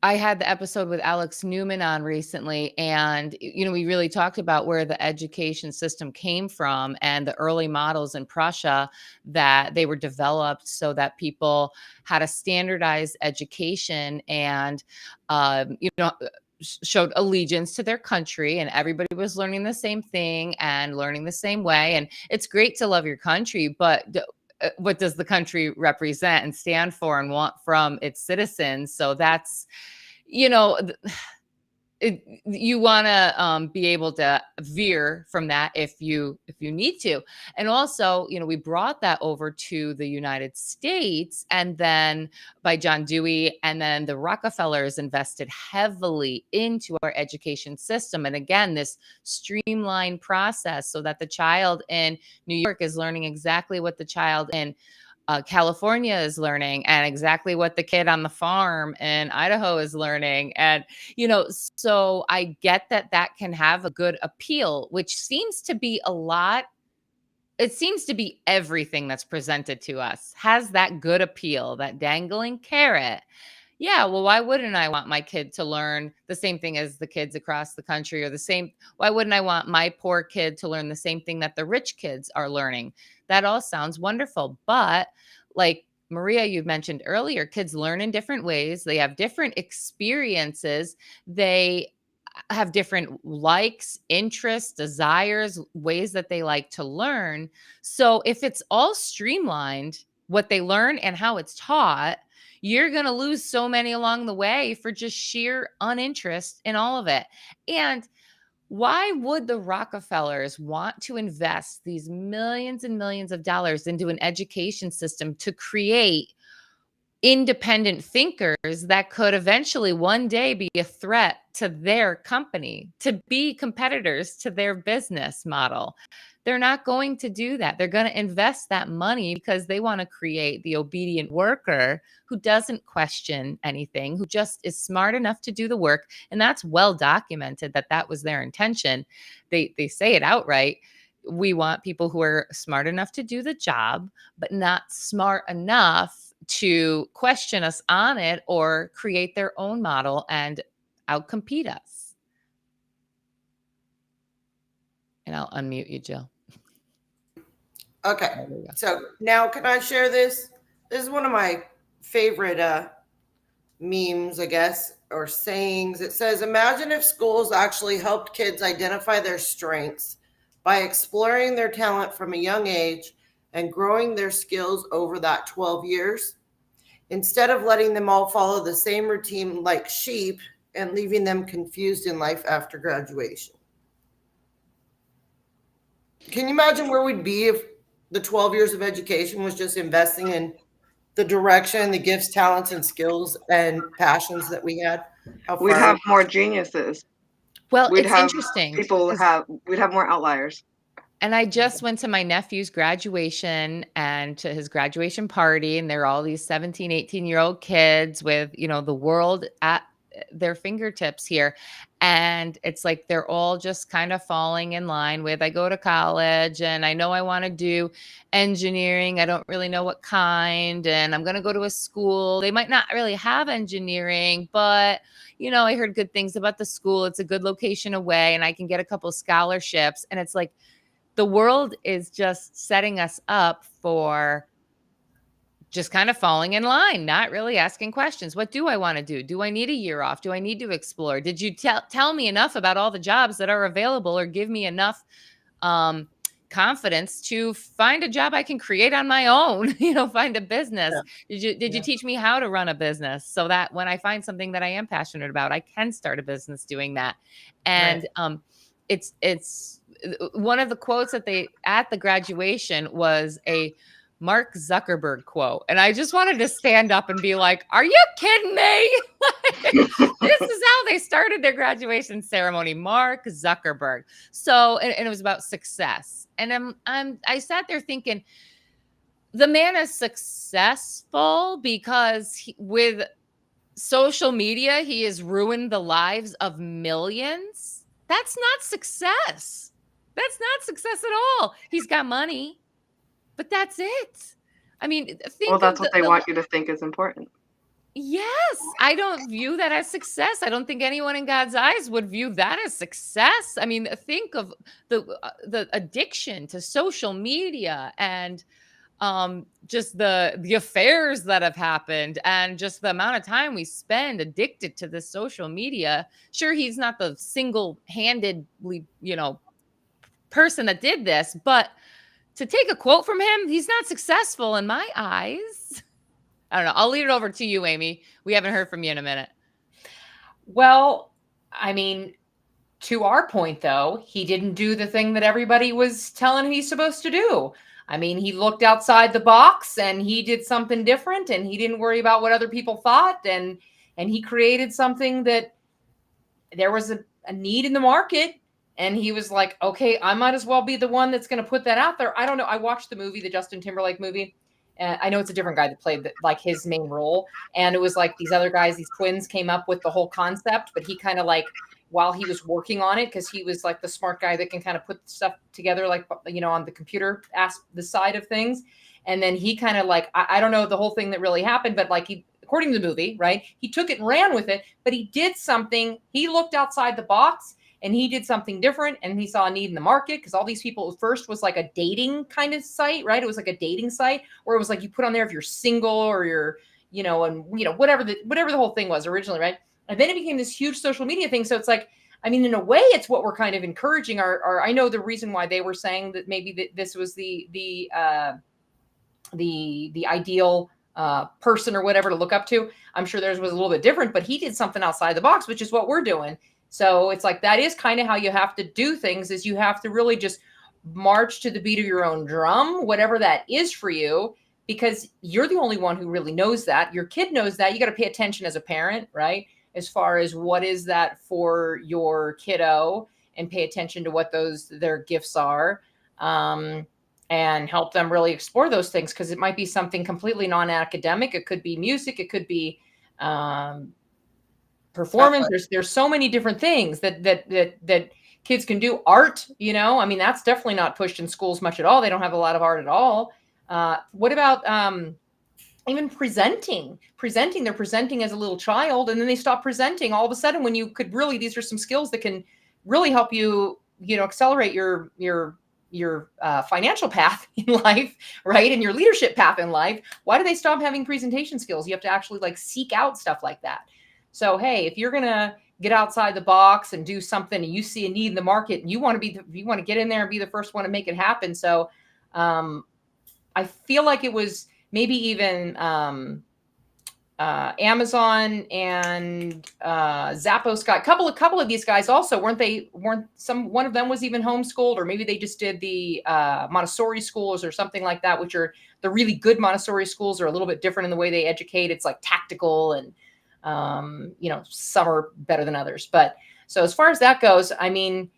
I had the episode with Alex Newman on recently, and we really talked about where the education system came from and the early models in Prussia that they were developed so that people had a standardized education and showed allegiance to their country, and everybody was learning the same thing and learning the same way. And it's great to love your country, but what does the country represent and stand for and want from its citizens? So that's, you want to be able to veer from that if you need to. And also, we brought that over to the United States, and then by John Dewey, and then the Rockefellers invested heavily into our education system. And again, this streamlined process so that the child in New York is learning exactly what the child in California is learning, and exactly what the kid on the farm in Idaho is learning. And, so I get that that can have a good appeal, which seems to be a lot. It seems to be everything that's presented to us has that good appeal, that dangling carrot. Yeah, well, why wouldn't I want my kid to learn the same thing as the kids across the country, or why wouldn't I want my poor kid to learn the same thing that the rich kids are learning? That all sounds wonderful. But like Maria, you mentioned earlier, kids learn in different ways. They have different experiences. They have different likes, interests, desires, ways that they like to learn. So if it's all streamlined, what they learn and how it's taught, you're going to lose so many along the way for just sheer uninterest in all of it. And why would the Rockefellers want to invest these millions and millions of dollars into an education system to create independent thinkers that could eventually one day be a threat to their company, to be competitors to their business model? They're not going to do that. They're going to invest that money because they want to create the obedient worker who doesn't question anything, who just is smart enough to do the work. And that's well documented that that was their intention. They say it outright. We want people who are smart enough to do the job, but not smart enough to question us on it or create their own model and outcompete us. And I'll unmute you, Jill. Okay. So now can I share this? This is one of my favorite memes, I guess, or sayings. It says, imagine if schools actually helped kids identify their strengths by exploring their talent from a young age and growing their skills over that 12 years, instead of letting them all follow the same routine like sheep and leaving them confused in life after graduation. Can you imagine where we'd be if the 12 years of education was just investing in the direction, the gifts, talents, and skills and passions that we had? We'd have more geniuses. Well, We'd it's have interesting. We'd have more outliers. And I just went to my nephew's graduation and to his graduation party, and there are all these 17, 18-year-old kids with, the world at their fingertips here. And it's like they're all just kind of falling in line with, I go to college and I know I want to do engineering. I don't really know what kind, and I'm going to go to a school. They might not really have engineering, but I heard good things about the school. It's a good location away and I can get a couple scholarships. And it's like the world is just setting us up for just kind of falling in line, not really asking questions. What do I want to do? Do I need a year off? Do I need to explore? Did you tell me enough about all the jobs that are available, or give me enough confidence to find a job I can create on my own, find a business? Yeah. Did you teach me how to run a business so that when I find something that I am passionate about, I can start a business doing that? And right. It's one of the quotes that they at the graduation was a Mark Zuckerberg quote. And I just wanted to stand up and be like, are you kidding me? This is how they started their graduation ceremony, Mark Zuckerberg. So, and it was about success. And I sat there thinking, the man is successful because with social media, he has ruined the lives of millions. That's not success. That's not success at all. He's got money, but that's it. I mean, that's what they want you to think is important. Yes. I don't view that as success. I don't think anyone in God's eyes would view that as success. I mean, think of the addiction to social media and just the affairs that have happened and just the amount of time we spend addicted to this social media. Sure, he's not the single-handedly, person that did this, but to take a quote from him, he's not successful in my eyes. I don't know. I'll leave it over to you, Amy. We haven't heard from you in a minute. Well, I mean, to our point, though, he didn't do the thing that everybody was telling him he's supposed to do. I mean, he looked outside the box and he did something different, and he didn't worry about what other people thought, and he created something that there was a need in the market, and he was like, okay, I might as well be the one that's going to put that out there. I don't know. I watched the movie, the Justin Timberlake movie. And I know it's a different guy that played like his main role. And it was like these other guys, these twins came up with the whole concept, but he kind of like, while he was working on it, because he was like the smart guy that can kind of put stuff together, like, you know, on the computer the side of things. And then he kind of like, I don't know the whole thing that really happened, but like according to the movie, right, he took it and ran with it, but he did something. He looked outside the box and he did something different, and he saw a need in the market, because all these people first was like a dating kind of site, right? It was like a dating site where it was like you put on there if you're single or you're, you know, and you know, whatever the whole thing was originally, right? And then it became this huge social media thing. So it's like, I mean, in a way, it's what we're kind of encouraging. I know the reason why they were saying that maybe that this was the ideal person or whatever to look up to. I'm sure theirs was a little bit different, but he did something outside the box, which is what we're doing. So it's like, that is kind of how you have to do things, is you have to really just march to the beat of your own drum, whatever that is for you, because you're the only one who really knows that. Your kid knows that. You got to pay attention as a parent, right? As far as what is that for your kiddo, and pay attention to what their gifts are, and help them really explore those things. Because it might be something completely non-academic. It could be music. It could be performance. There's so many different things that kids can do. Art, you know, I mean, that's definitely not pushed in schools much at all. They don't have a lot of art at all. What about even presenting? They're presenting as a little child, and then they stop presenting all of a sudden, when you could really, these are some skills that can really help you, you know, accelerate your financial path in life, right? And your leadership path in life. Why do they stop having presentation skills? You have to actually like seek out stuff like that. So, hey, if you're going to get outside the box and do something, and you see a need in the market, and you want to get in there and be the first one to make it happen. So, I feel like it was maybe even Amazon and Zappos got a couple of these guys also, one of them was even homeschooled, or maybe they just did the Montessori schools or something like that, which are the really good Montessori schools are a little bit different in the way they educate. It's like tactical, and you know, some are better than others. But so as far as that goes, I mean,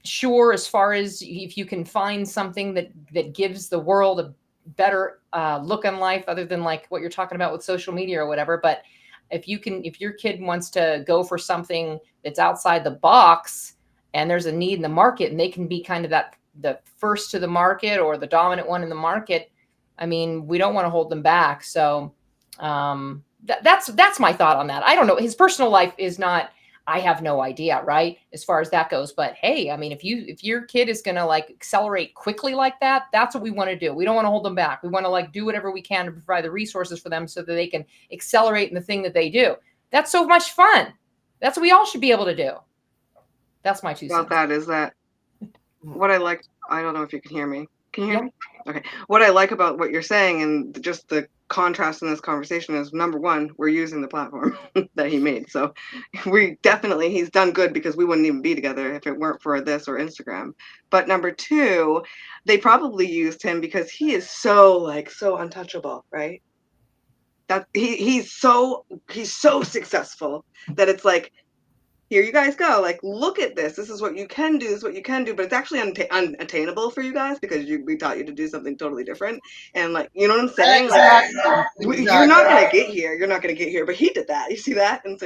sure, as far as if you can find something that gives the world a better look on life, other than like what you're talking about with social media or whatever. But if your kid wants to go for something that's outside the box, and there's a need in the market, and they can be kind of the first to the market or the dominant one in the market, I mean, we don't want to hold them back. So that's my thought on that. I don't know. His personal life is not, I have no idea, right, as far as that goes. But hey, I mean, if your kid is going to like accelerate quickly like that, that's what we want to do. We don't want to hold them back. We want to like do whatever we can to provide the resources for them so that they can accelerate in the thing that they do. That's so much fun. That's what we all should be able to do. That's my 2 cents. About that is that what I like, I don't know if you can hear me. Can you hear me? Okay. What I like about what you're saying, and just the contrast in this conversation, is number one, we're using the platform that he made. So he's done good, because we wouldn't even be together if it weren't for this or Instagram. But number two, they probably used him because he is so untouchable, right? That he's so successful that it's like, here you guys go, like, look at this. This is what you can do. This is what you can do. But it's actually unattainable for you guys, because we taught you to do something totally different. And like, you know what I'm saying? Exactly. Like, you're not going to get here. You're not going to get here. But he did that. You see that? And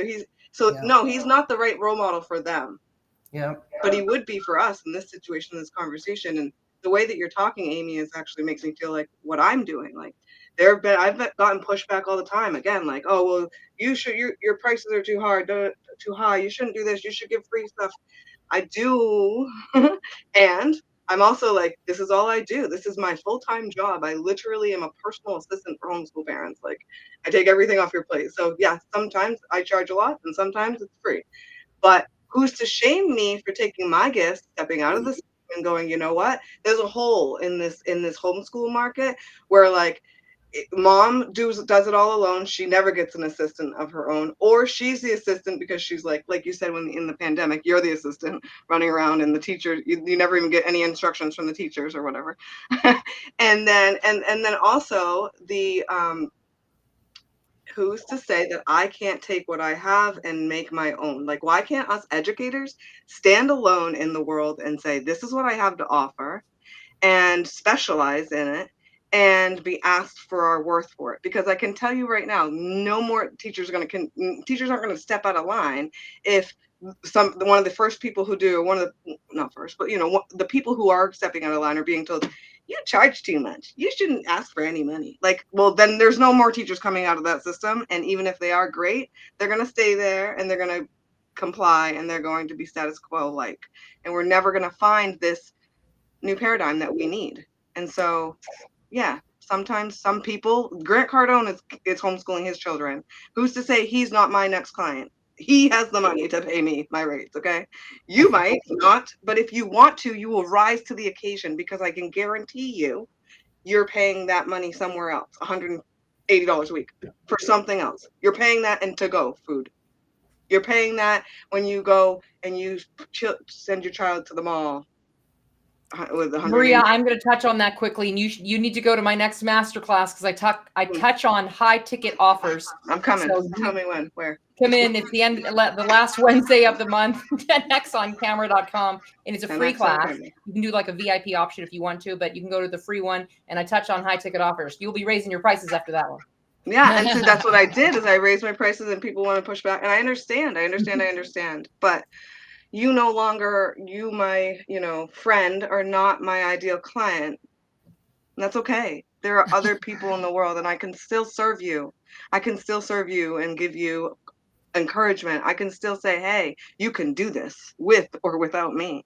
so no, he's not the right role model for them. Yeah. But he would be for us in this situation, in this conversation. And the way that you're talking, Amy, actually makes me feel like what I'm doing. Like, I've gotten pushback all the time. Again, like, oh, well, your prices are too high. You shouldn't do this. You should give free stuff. I do. And I'm also like, this is all I do. This is my full-time job. I literally am a personal assistant for homeschool parents. Like, I take everything off your plate. So yeah, sometimes I charge a lot, and sometimes it's free. But who's to shame me for taking my gifts, stepping out of the system, and going, you know what? There's a hole in this homeschool market where, like, Mom does it all alone. She never gets an assistant of her own, or she's the assistant because she's like you said, when in the pandemic, you're the assistant running around, and the teacher, you never even get any instructions from the teachers or whatever. And then also the who's to say that I can't take what I have and make my own? Like, why can't us educators stand alone in the world and say, this is what I have to offer, and specialize in it, and be asked for our worth for it? Because I can tell you right now, no more teachers are teachers aren't going to step out of line if one of the first people who do, one of the, not first, but the people who are stepping out of line are being told, you charge too much, you shouldn't ask for any money. Like, well, then there's no more teachers coming out of that system, and even if they are great, they're going to stay there, and they're going to comply, and they're going to be status quo like, and we're never going to find this new paradigm that we need. And so, yeah, sometimes some people, Grant Cardone is homeschooling his children. Who's to say he's not my next client? He has the money to pay me my rates, okay? You might not, but if you want to, you will rise to the occasion, because I can guarantee you're paying that money somewhere else, $180 a week for something else. You're paying that in to-go food. You're paying that when you go and you send your child to the mall with Maria, I'm going to touch on that quickly, and you need to go to my next masterclass because I touch on high ticket offers. I'm coming. So tell me when, where. Come in. It's the last Wednesday of the month. 10xoncamera.com, and it's a free class. You can do like a VIP option if you want to, but you can go to the free one, and I touch on high ticket offers. You'll be raising your prices after that one. Yeah, and so that's what I did, is I raised my prices, and people want to push back, and I understand. But you no longer, you, my, friend, are not my ideal client. And that's okay. There are other people in the world, and I can still serve you. I can still serve you and give you encouragement. I can still say, hey, you can do this with or without me.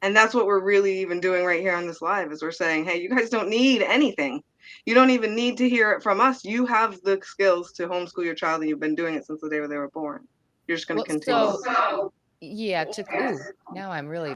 And that's what we're really even doing right here on this live, is we're saying, hey, you guys don't need anything. You don't even need to hear it from us. You have the skills to homeschool your child, and you've been doing it since the day when they were born. You're just going to continue. Yeah, now I'm really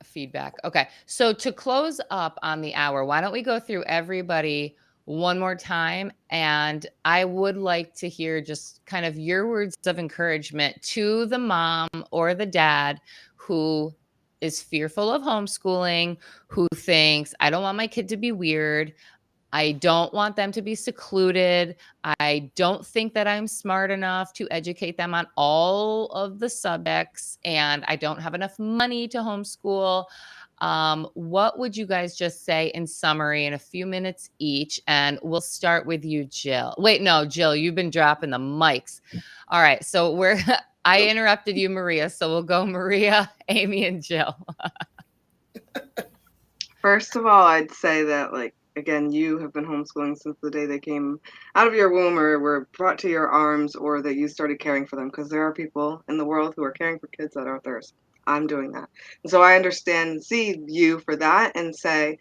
feedback. Okay. So to close up on the hour, why don't we go through everybody one more time? And I would like to hear just kind of your words of encouragement to the mom or the dad who is fearful of homeschooling, who thinks, I don't want my kid to be weird. I don't want them to be secluded. I don't think that I'm smart enough to educate them on all of the subjects, and I don't have enough money to homeschool. What would you guys just say in summary in a few minutes each? And we'll start with you, Jill. Wait, no, Jill, you've been dropping the mics. All right. So I interrupted you, Maria. So we'll go Maria, Amy, and Jill. First of all, I'd say that, again, you have been homeschooling since the day they came out of your womb or were brought to your arms, or that you started caring for them, because there are people in the world who are caring for kids that are theirs. I'm doing that. And so I understand and see you for that, and say,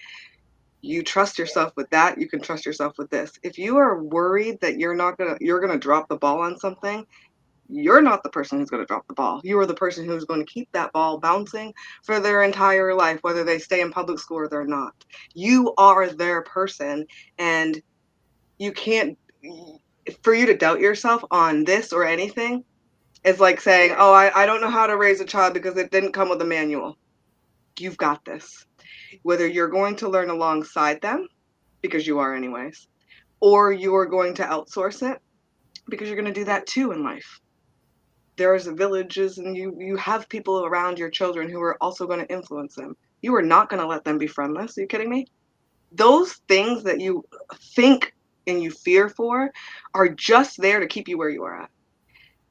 you trust yourself with that, you can trust yourself with this. If you are worried that you're going to drop the ball on something, you're not the person who's going to drop the ball. You are the person who's going to keep that ball bouncing for their entire life, whether they stay in public school or they're not. You are their person, and you can't, for you to doubt yourself on this or anything is like saying, oh, I don't know how to raise a child because it didn't come with a manual. You've got this. Whether you're going to learn alongside them, because you are anyways, or you're going to outsource it, because you're going to do that too in life. There's villages, and you have people around your children who are also going to influence them. You are not going to let them be friendless. Are you kidding me? Those things that you think and you fear for are just there to keep you where you are at.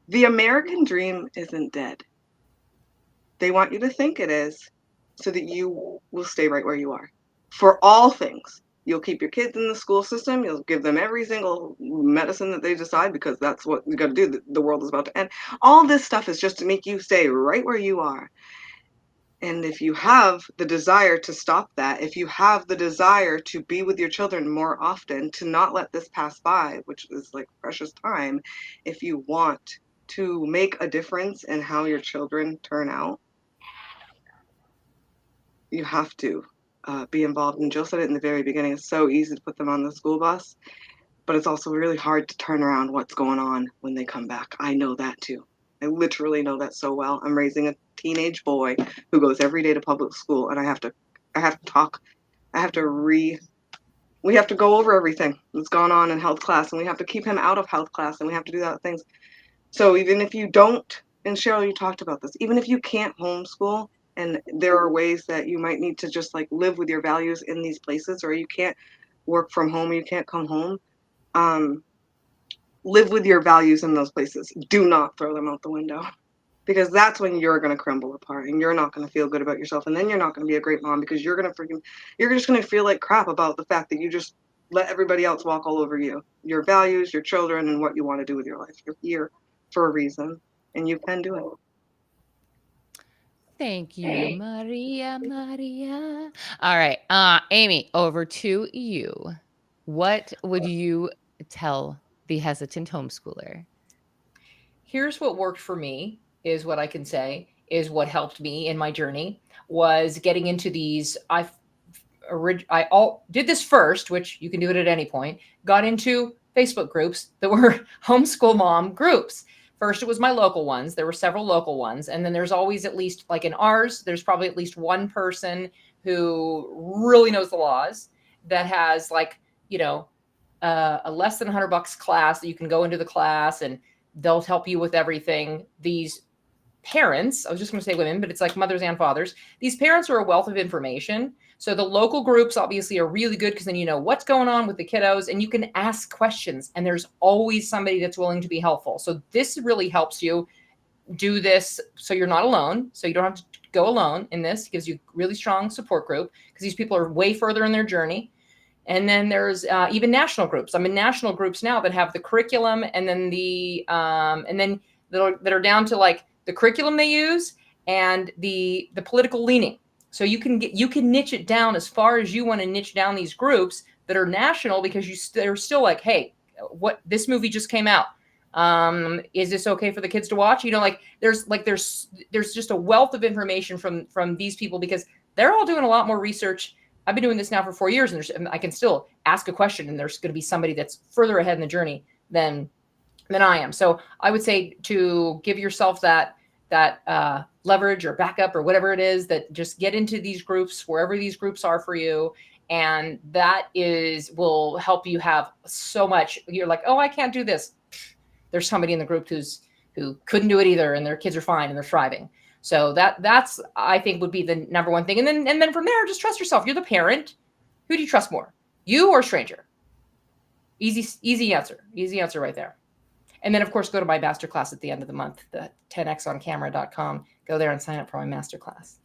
The American dream isn't dead. They want you to think it is, so that you will stay right where you are. For all things. You'll keep your kids in the school system. You'll give them every single medicine that they decide, because that's what you got to do. The world is about to end. All this stuff is just to make you stay right where you are. And if you have the desire to stop that, if you have the desire to be with your children more often, to not let this pass by, which is like precious time, if you want to make a difference in how your children turn out, you have to be involved. And Jill said it in the very beginning. It's so easy to put them on the school bus. but it's also really hard to turn around what's going on when they come back. I know that too. I literally know that so well. I'm raising a teenage boy who goes every day to public school, and I have to talk, we have to go over everything that's gone on in health class, and we have to keep him out of health class, and we have to do that things. So even if you don't, and Cheryl, you talked about this, even if you can't homeschool, and there are ways that you might need to just like live with your values in these places, or you can't work from home, you can't come home, live with your values in those places. Do not throw them out the window, because that's when you're going to crumble apart and you're not going to feel good about yourself. And then you're not going to be a great mom, because you're just going to feel like crap about the fact that you just let everybody else walk all over you, your values, your children, and what you want to do with your life. You're here for a reason, and you can do it. Thank you, Maria. All right, Amy, over to you. What would you tell the hesitant homeschooler? Here's what worked for me, is what I can say is what helped me in my journey, was getting into these. I did this first, which you can do it at any point. Got into Facebook groups that were homeschool mom groups. First, it was my local ones. There were several local ones. And then there's always, at least like in ours, there's probably at least one person who really knows the laws, that has like, a less than $100 class that you can go into the class and they'll help you with everything. These parents, I was just going to say women, but it's like mothers and fathers. These parents are a wealth of information. So the local groups obviously are really good, because then you know what's going on with the kiddos and you can ask questions, and there's always somebody that's willing to be helpful. So this really helps you do this so you're not alone. So you don't have to go alone in this. It gives you a really strong support group, because these people are way further in their journey. And then there's even national groups. I'm in national groups now that have the curriculum, and then that are down to like the curriculum they use and the political leaning. So you can niche it down as far as you want to niche down these groups that are national, because they're still like, hey, what, this movie just came out. Is this okay for the kids to watch? There's just a wealth of information from these people, because they're all doing a lot more research. I've been doing this now for 4 years, and I can still ask a question, and there's going to be somebody that's further ahead in the journey than I am. So I would say to give yourself that leverage or backup or whatever it is, that just get into these groups, wherever these groups are for you. And that will help you have so much. You're like, oh, I can't do this. There's somebody in the group who couldn't do it either, and their kids are fine and they're thriving. So that's, I think, would be the number one thing. And then from there, just trust yourself. You're the parent. Who do you trust more, you or a stranger? Easy answer right there. And then, of course, go to my masterclass at the end of the month, the 10xoncamera.com. Go there and sign up for my masterclass.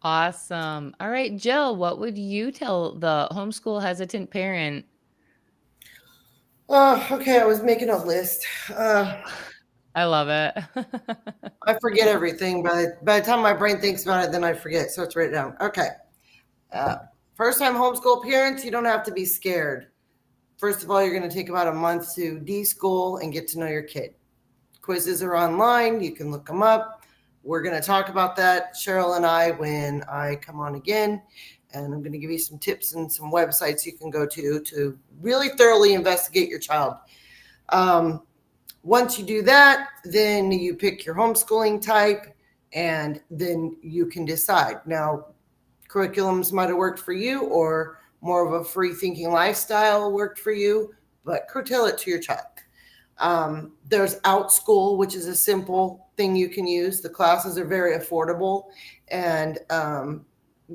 Awesome. All right, Jill, what would you tell the homeschool hesitant parent? Okay, I was making a list. I love it. I forget everything. By the time my brain thinks about it, then I forget. So it's written down. Okay. First time homeschool parents, you don't have to be scared. First of all, you're going to take about a month to de-school and get to know your kid. Quizzes are online. You can look them up. We're going to talk about that, Cheryl and I, when I come on again. And I'm going to give you some tips and some websites you can go to really thoroughly investigate your child. Once you do that, then you pick your homeschooling type, and then you can decide. Now, curriculums might have worked for you, or more of a free thinking lifestyle worked for you, but curtail it to your child. There's OutSchool, which is a simple thing you can use. The classes are very affordable, and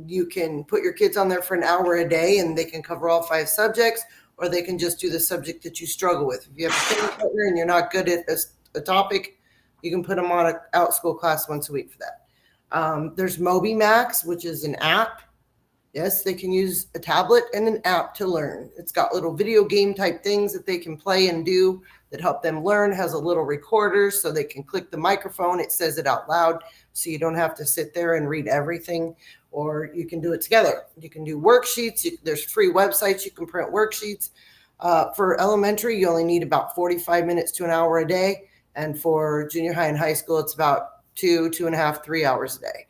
you can put your kids on there for an hour a day, and they can cover all 5 subjects, or they can just do the subject that you struggle with. If you have a kindergartner and you're not good at a topic, you can put them on an OutSchool class once a week for that. There's MobyMax, which is an app. Yes, they can use a tablet and an app to learn. It's got little video game type things that they can play and do that help them learn. Has a little recorder so they can click the microphone. It says it out loud, so you don't have to sit there and read everything, or you can do it together. You can do worksheets. There's free websites. You can print worksheets. For elementary, you only need about 45 minutes to an hour a day. And for junior high and high school, it's about 2.5, 3 hours a day.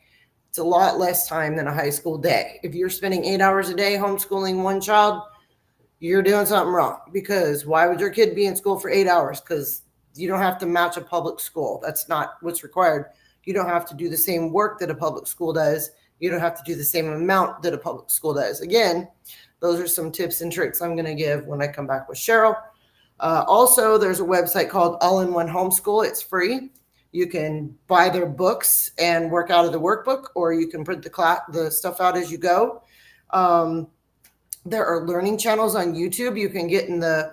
It's a lot less time than a high school day. If you're spending 8 hours a day homeschooling one child, you're doing something wrong, because why would your kid be in school for 8 hours? Because you don't have to match a public school. That's not what's required. You don't have to do the same work that a public school does. You don't have to do the same amount that a public school does. Again, those are some tips and tricks I'm going to give when I come back with Cheryl. Also, there's a website called All-in-One Homeschool. It's free. You can buy their books and work out of the workbook, or you can print the stuff out as you go. There are learning channels on YouTube. You can get in the,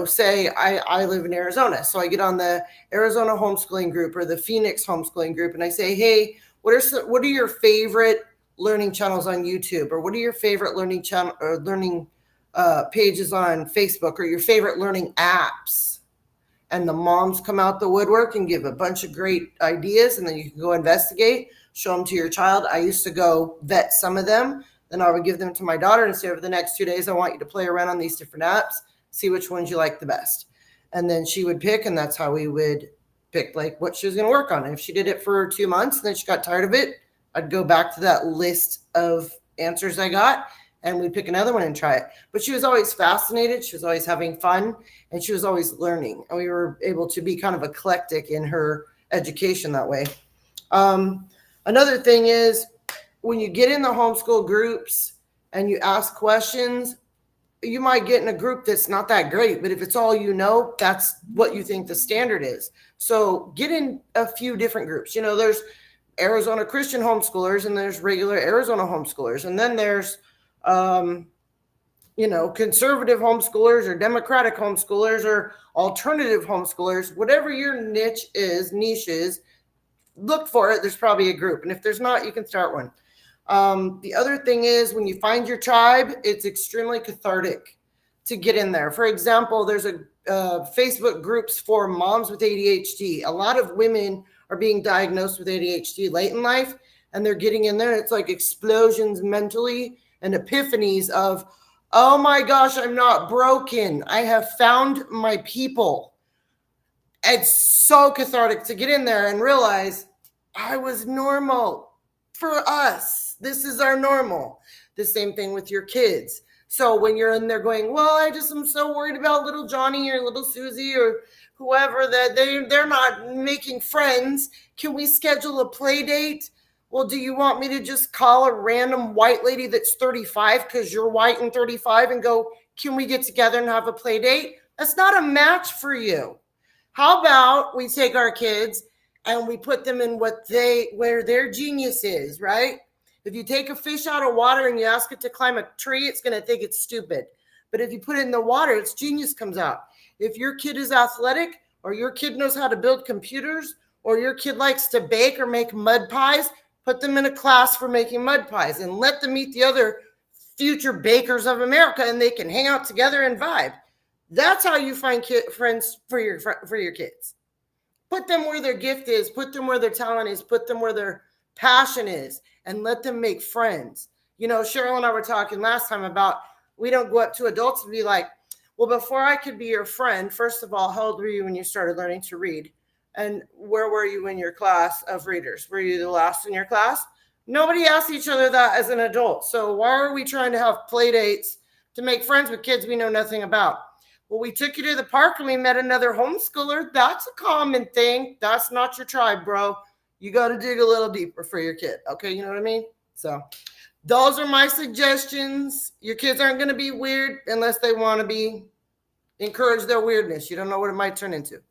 say I live in Arizona. So I get on the Arizona homeschooling group or the Phoenix homeschooling group, and I say, hey, what are your favorite learning channels on YouTube? Or what are your favorite learning channel or learning pages on Facebook, or your favorite learning apps? And the moms come out the woodwork and give a bunch of great ideas, and then you can go investigate, show them to your child. I used to go vet some of them. Then I would give them to my daughter and say, over the next 2 days, I want you to play around on these different apps, see which ones you like the best. And then she would pick, and that's how we would pick like what she was going to work on. And if she did it for 2 months and then she got tired of it, I'd go back to that list of answers I got, and we'd pick another one and try it. But she was always fascinated. She was always having fun, and she was always learning. And we were able to be kind of eclectic in her education that way. Another thing is, when you get in the homeschool groups and you ask questions, you might get in a group that's not that great, but if it's all you know, that's what you think the standard is. So get in a few different groups. There's Arizona Christian homeschoolers, and there's regular Arizona homeschoolers. And then there's, conservative homeschoolers or Democratic homeschoolers or alternative homeschoolers. Whatever your niche is, look for it. There's probably a group. And if there's not, you can start one. The other thing is, when you find your tribe, it's extremely cathartic to get in there. For example, there's a Facebook groups for moms with ADHD. A lot of women are being diagnosed with ADHD late in life, and they're getting in there. And it's like explosions mentally and epiphanies of, oh my gosh, I'm not broken. I have found my people. It's so cathartic to get in there and realize I was normal. For us, this is our normal. The same thing with your kids. So when you're in there going, well, I just am so worried about little Johnny or little Susie or whoever, that they're not making friends. Can we schedule a play date? Well, do you want me to just call a random white lady that's 35 because you're white and 35 and go, can we get together and have a play date? That's not a match for you. How about we take our kids and we put them in where their genius is, right? If you take a fish out of water and you ask it to climb a tree, it's going to think it's stupid. But if you put it in the water, its genius comes out. If your kid is athletic, or your kid knows how to build computers, or your kid likes to bake or make mud pies, put them in a class for making mud pies and let them meet the other future bakers of America, and they can hang out together and vibe. That's how you find friends for your kids. Put them where their gift is, put them where their talent is, put them where their passion is, and let them make friends. Cheryl and I were talking last time about, we don't go up to adults and be like, well, before I could be your friend, first of all, how old were you when you started learning to read? And where were you in your class of readers? Were you the last in your class? Nobody asks each other that as an adult. So why are we trying to have play dates to make friends with kids we know nothing about? Well, we took you to the park and we met another homeschooler. That's a common thing. That's not your tribe, bro. You got to dig a little deeper for your kid. Okay, you know what I mean? So those are my suggestions. Your kids aren't going to be weird unless they want to be. Encourage their weirdness. You don't know what it might turn into.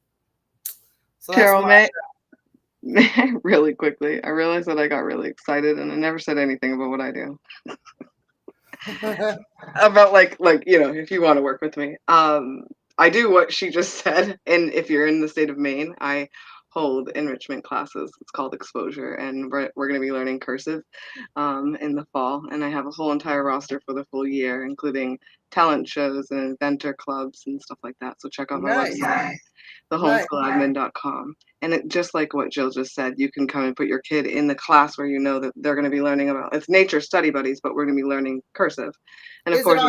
So Carol, really quickly, I realized that I got really excited and I never said anything about what I do. About like if you want to work with me. I do what she just said, and if you're in the state of Maine, I hold enrichment classes. It's called Exposure, and we're going to be learning cursive in the fall, and I have a whole entire roster for the full year, including talent shows and inventor clubs and stuff like that. So check out my website, thehomesschooladmin.com. And it, just like what Jill just said, you can come and put your kid in the class where you know that they're going to be learning about, it's nature study buddies, but we're going to be learning cursive. And of course,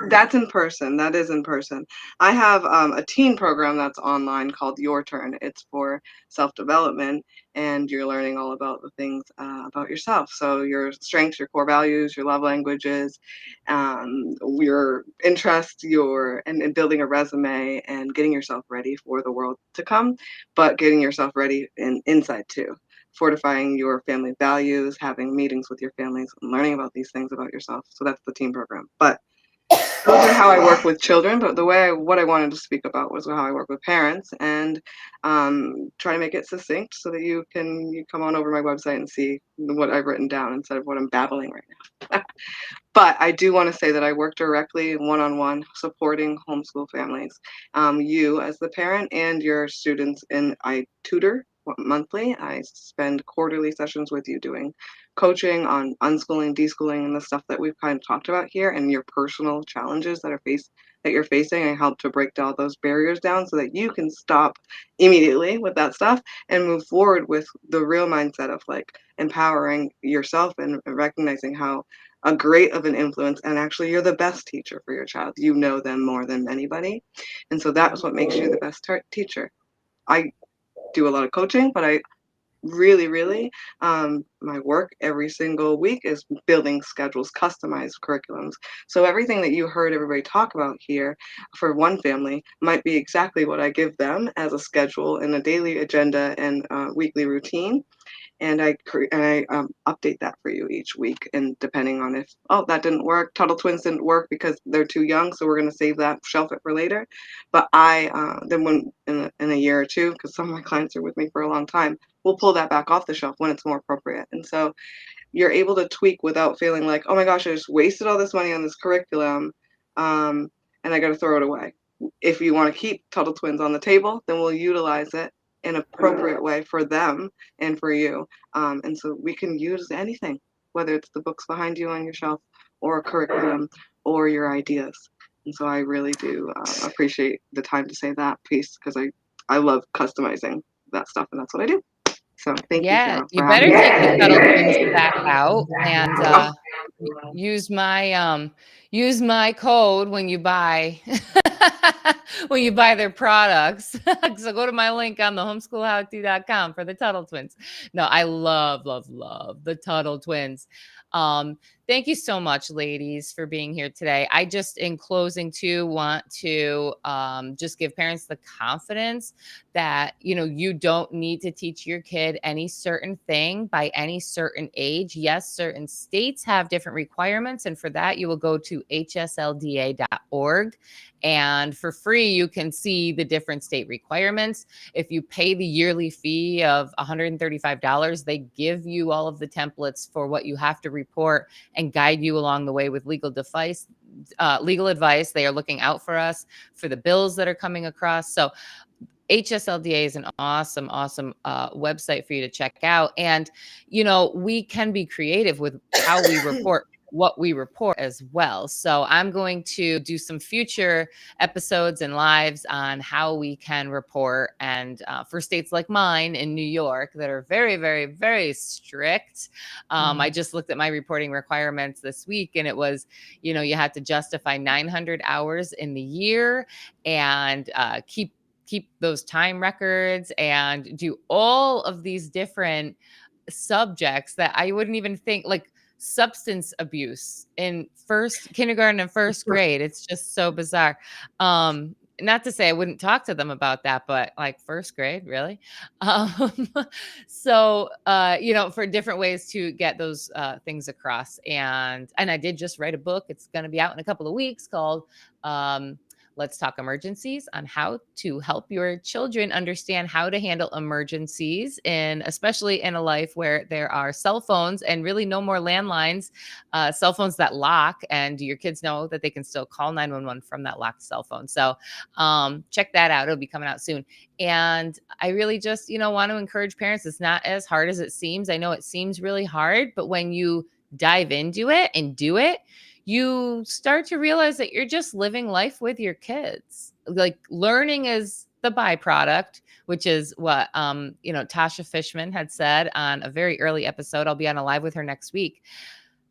that's in person. That is in person. I have a teen program that's online called Your Turn. It's for self-development, and you're learning all about the things about yourself. So your strengths, your core values, your love languages, your interests, and building a resume and getting yourself ready for the world to come, but getting yourself ready inside too. Fortifying your family values, having meetings with your families, and learning about these things about yourself. So that's the team program. But those are how I work with children, but what I wanted to speak about was how I work with parents, and try to make it succinct so that you come on over my website and see what I've written down instead of what I'm babbling right now. But I do want to say that I work directly one-on-one supporting homeschool families. You as the parent and your students, and I tutor monthly. I spend quarterly sessions with you doing coaching on unschooling, deschooling, and the stuff that we've kind of talked about here, and your personal challenges that you're facing. I help to break down those barriers down so that you can stop immediately with that stuff and move forward with the real mindset of like empowering yourself and recognizing how a great of an influence, and actually you're the best teacher for your child. You know them more than anybody, and so that's what makes you the best teacher. I do a lot of coaching, but I really my work every single week is building schedules, customized curriculums. So everything that you heard everybody talk about here for one family might be exactly what I give them as a schedule and a daily agenda and weekly routine. And I update that for you each week. And depending on if, oh, that didn't work, Tuttle Twins didn't work because they're too young, so we're going to save that, shelf it for later. But then when in a year or two, because some of my clients are with me for a long time, we'll pull that back off the shelf when it's more appropriate. And so you're able to tweak without feeling like, oh my gosh, I just wasted all this money on this curriculum, and I got to throw it away. If you want to keep Tuttle Twins on the table, then we'll utilize it in an appropriate way for them and for you. And so we can use anything, whether it's the books behind you on your shelf or a curriculum or your ideas. And so I really do appreciate the time to say that piece, because I love customizing that stuff, and that's what I do. So thank you, Yeah, Cheryl, you for better having me. take the Tuttle Twins back out and use my code when you buy their products. So go to my link on the homeschoolhowto.com for the Tuttle Twins. No, I love the Tuttle Twins. Thank you so much, ladies, for being here today. I just, in closing too, want to just give parents the confidence that, you don't need to teach your kid any certain thing by any certain age. Yes, certain states have different requirements. And for that, you will go to hslda.org. And for free, you can see the different state requirements. If you pay the yearly fee of $135, they give you all of the templates for what you have to report and guide you along the way with legal advice. They are looking out for us for the bills that are coming across. So HSLDA is an awesome website for you to check out. And, we can be creative with how we report what we report as well. So I'm going to do some future episodes and lives on how we can report. And for states like mine in New York that are very, very, very strict, I just looked at my reporting requirements this week, and it was, you had to justify 900 hours in the year and keep those time records and do all of these different subjects that I wouldn't even think, like substance abuse in kindergarten and first grade. It's just so bizarre. Not to say I wouldn't talk to them about that, but like first grade, really? So, for different ways to get those things across. And I did just write a book. It's going to be out in a couple of weeks called Let's Talk Emergencies, on how to help your children understand how to handle emergencies, especially in a life where there are cell phones and really no more landlines, cell phones that lock, and your kids know that they can still call 911 from that locked cell phone. So check that out. It'll be coming out soon. And I really just, want to encourage parents. It's not as hard as it seems. I know it seems really hard, but when you dive into it and do it, you start to realize that you're just living life with your kids. Like learning is the byproduct, which is what, Tasha Fishman had said on a very early episode. I'll be on a live with her next week.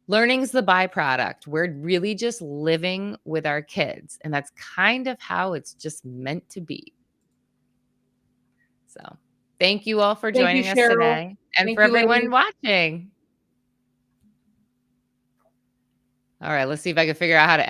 Learning's the byproduct. We're really just living with our kids. And that's kind of how it's just meant to be. So Thank you all for Thank you, joining us Cheryl. today, and Thank for you, everyone ladies. watching. All right, let's see if I can figure out how to